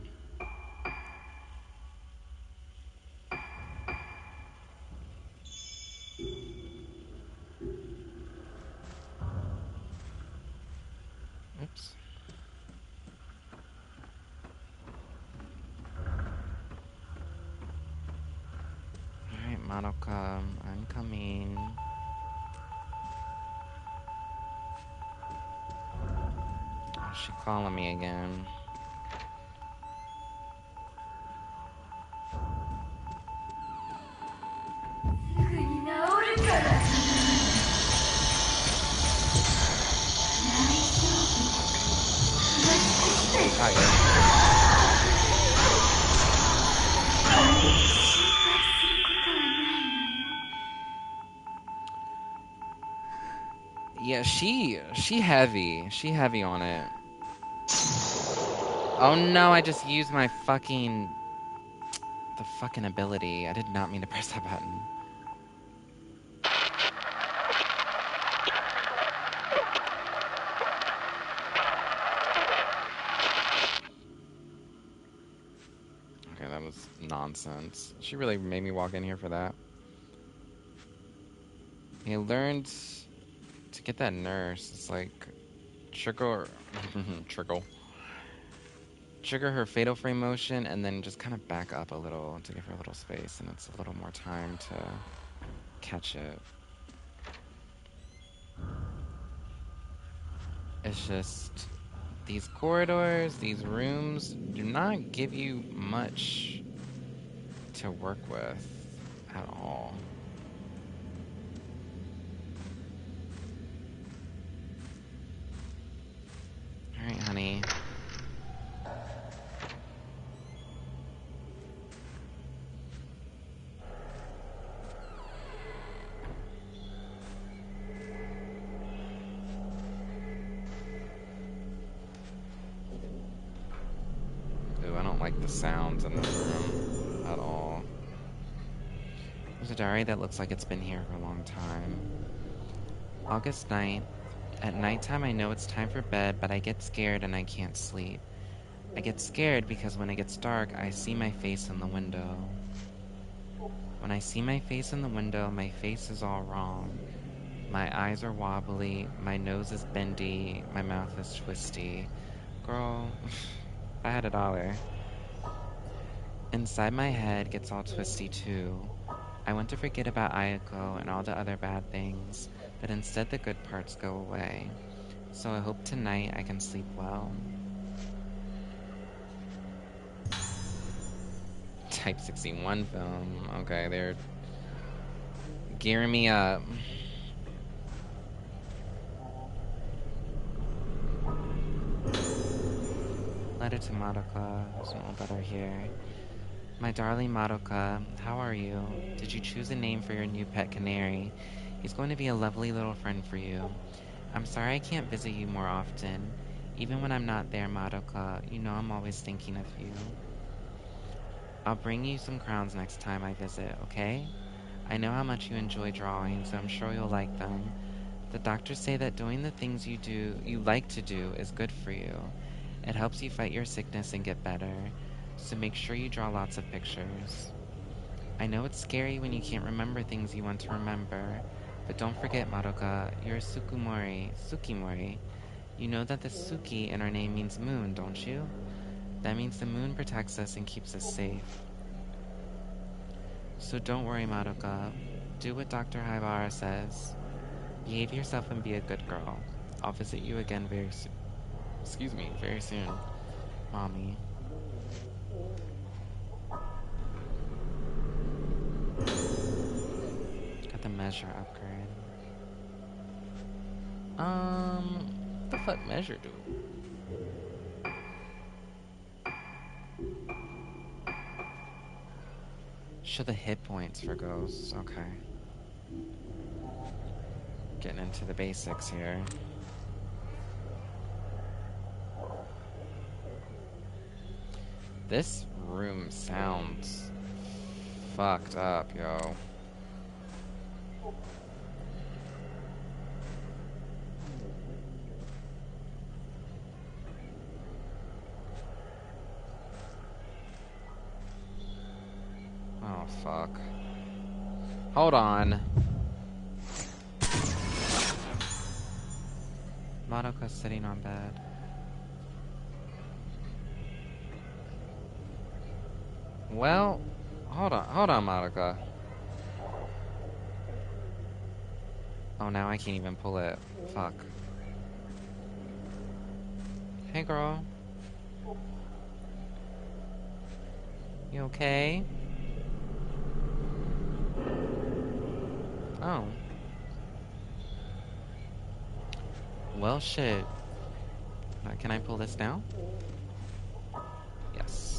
[SPEAKER 1] Oops. Alright, Madoka, I'm coming. Oh, she calling me again. Got you. Yeah, she heavy. She heavy on it. Oh no, I just used my fucking... The fucking ability. I did not mean to press that button. Okay, that was nonsense. She really made me walk in here for that. He learned to get that nurse. It's like... Trigger... Trigger. Trigger her fatal frame motion and then just kind of back up a little to give her a little space, and it's a little more time to catch it. It's just these corridors, these rooms do not give you much to work with at all. Alright, honey. Ooh, I don't like the sounds in this room at all. There's a diary that looks like it's been here for a long time. August 9th. At nighttime, I know it's time for bed, but I get scared and I can't sleep. I get scared because when it gets dark, I see my face in the window. When I see my face in the window, my face is all wrong. My eyes are wobbly, my nose is bendy, my mouth is twisty. Girl, if I had $1. Inside my head gets all twisty too. I want to forget about Ayako and all the other bad things, but instead the good parts go away. So I hope tonight I can sleep well. Type 61 film. Okay, they're gearing me up. Letter to Madoka. There's an old letter here. My darling Madoka, how are you? Did you choose a name for your new pet canary? He's going to be a lovely little friend for you. I'm sorry I can't visit you more often. Even when I'm not there, Madoka, you know I'm always thinking of you. I'll bring you some crowns next time I visit, okay? I know how much you enjoy drawing, so I'm sure you'll like them. The doctors say that doing the things you like to do is good for you. It helps you fight your sickness and get better. So make sure you draw lots of pictures. I know it's scary when you can't remember things you want to remember, but don't forget, Madoka, you're Sukimori. You know that the Suki in our name means moon, don't you? That means the moon protects us and keeps us safe. So don't worry, Madoka. Do what Dr. Haibara says. Behave yourself and be a good girl. I'll visit you again very soon. Excuse me, very soon. Mommy. Got the measure upgrade. What the fuck measure do? Show the hit points for ghosts. Okay. Getting into the basics here. This room sounds fucked up, yo. Oh, fuck. Hold on. Madoka's sitting on bed. Well, hold on, Madoka. Oh, now I can't even pull it. Fuck. Hey, girl. You okay? Oh. Well, shit. Can I pull this now? Yes.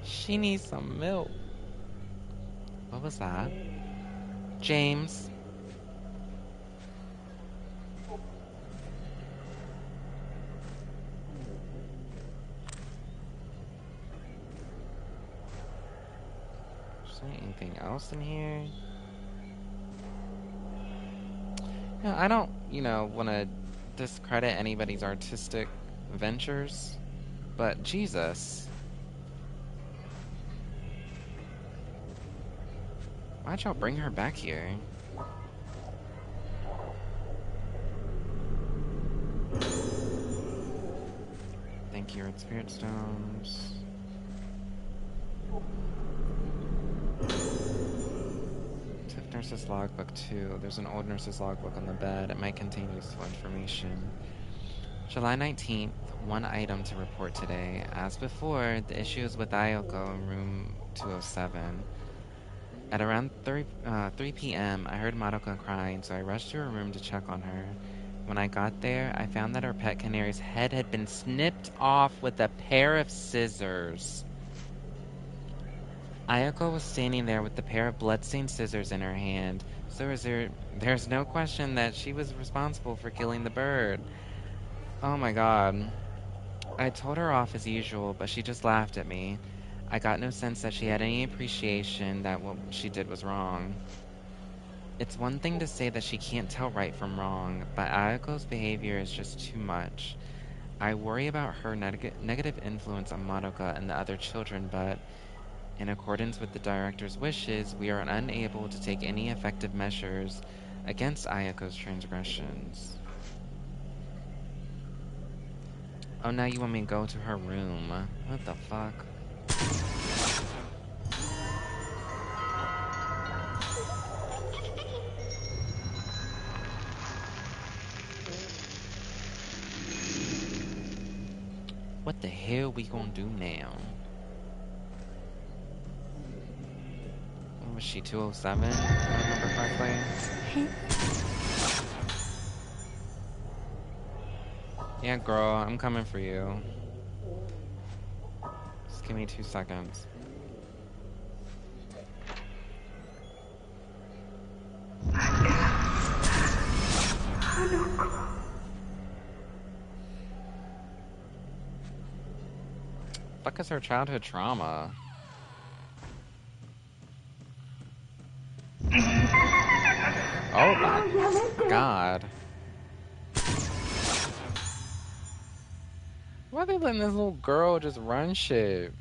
[SPEAKER 1] She needs some milk. What was that? James. Is there anything else in here? No, I don't, want to discredit anybody's artistic ventures, but Jesus. Why'd y'all bring her back here? Thank you, Red Spirit Stones. Took Nurse's Logbook too. There's an old Nurse's Logbook on the bed. It might contain useful information. July 19th, one item to report today. As before, the issue is with Ayoko in room 207. At around 3 p.m., I heard Madoka crying, so I rushed to her room to check on her. When I got there, I found that her pet canary's head had been snipped off with a pair of scissors. Ayako was standing there with the pair of bloodstained scissors in her hand, so there's no question that she was responsible for killing the bird. Oh my god. I told her off as usual, but she just laughed at me. I got no sense that she had any appreciation that what she did was wrong. It's one thing to say that she can't tell right from wrong, but Ayako's behavior is just too much. I worry about her negative influence on Madoka and the other children, but in accordance with the director's wishes, we are unable to take any effective measures against Ayako's transgressions. Oh, now you want me to go to her room. What the fuck? What the hell we gonna do now? What was she, 207? If I remember correctly? Yeah, girl, I'm coming for you. Just give me 2 seconds. Fuck is her childhood trauma? Oh my god. Why are they letting this little girl just run shit?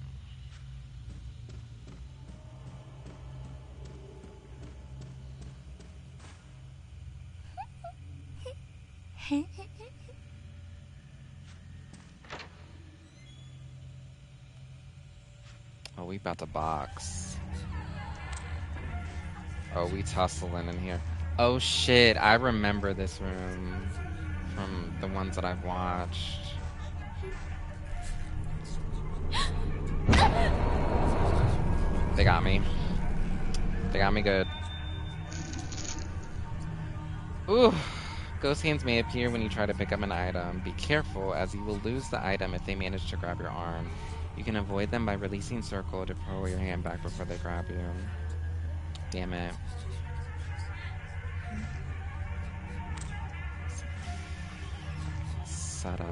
[SPEAKER 1] Oh, we about to box. Oh, we tussling in here. Oh shit, I remember this room from the ones that I've watched. They got me. They got me good. Ooh. Ghost hands may appear when you try to pick up an item. Be careful, as you will lose the item if they manage to grab your arm. You can avoid them by releasing circle to pull your hand back before they grab you. Damn it. Shut up.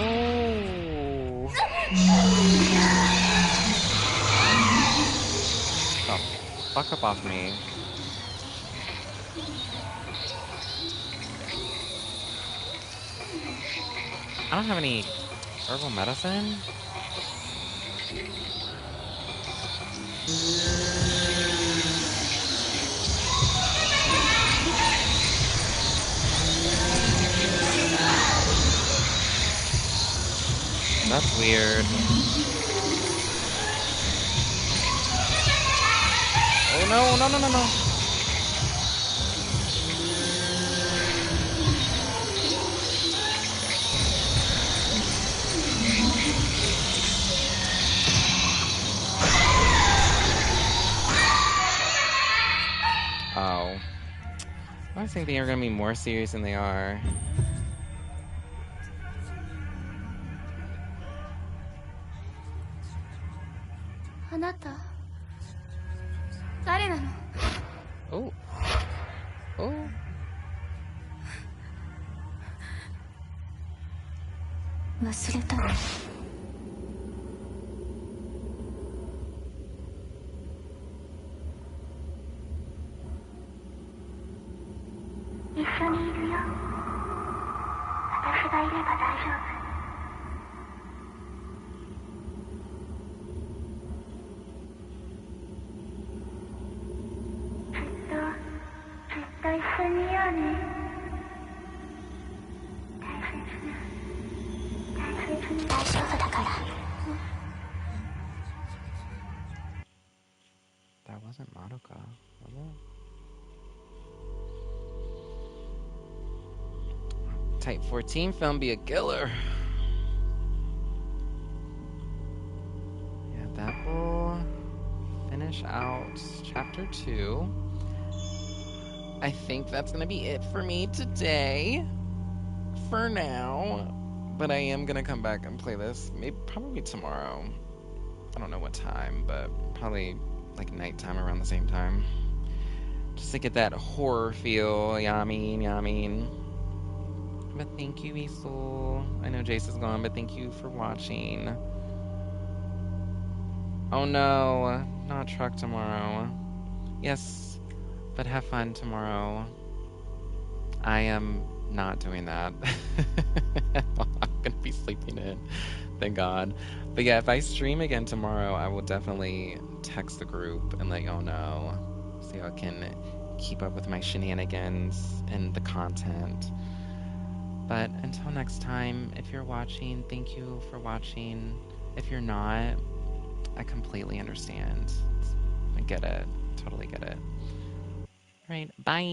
[SPEAKER 1] Oh. The fuck up off me. I don't have any herbal medicine. That's weird. Oh no, no, no, no, no. Oh. I was thinking they were gonna be more serious than they are.
[SPEAKER 2] あなた誰なの？
[SPEAKER 1] Oh. Oh.
[SPEAKER 2] 忘れたの？
[SPEAKER 3] 一緒にいるよ。私がいれば大丈夫。ずっと一緒にいようね。大丈夫だから。
[SPEAKER 1] That wasn't Madoka, was it? Type 14 film be a killer. Yeah, that will finish out chapter 2. I think that's gonna be it for me today. For now. But I am gonna come back and play this probably tomorrow. I don't know what time, but probably like nighttime around the same time. Just to get that horror feel, yamin. But thank you, Isol. I know Jace is gone, but thank you for watching. Oh no, not truck tomorrow. Yes, but have fun tomorrow. I am not doing that. I'm gonna be sleeping in. Thank God. But yeah, if I stream again tomorrow, I will definitely text the group and let y'all know so y'all can keep up with my shenanigans and the content. But until next time, if you're watching, thank you for watching. If you're not, I completely understand. I get it. Totally get it. All right, bye.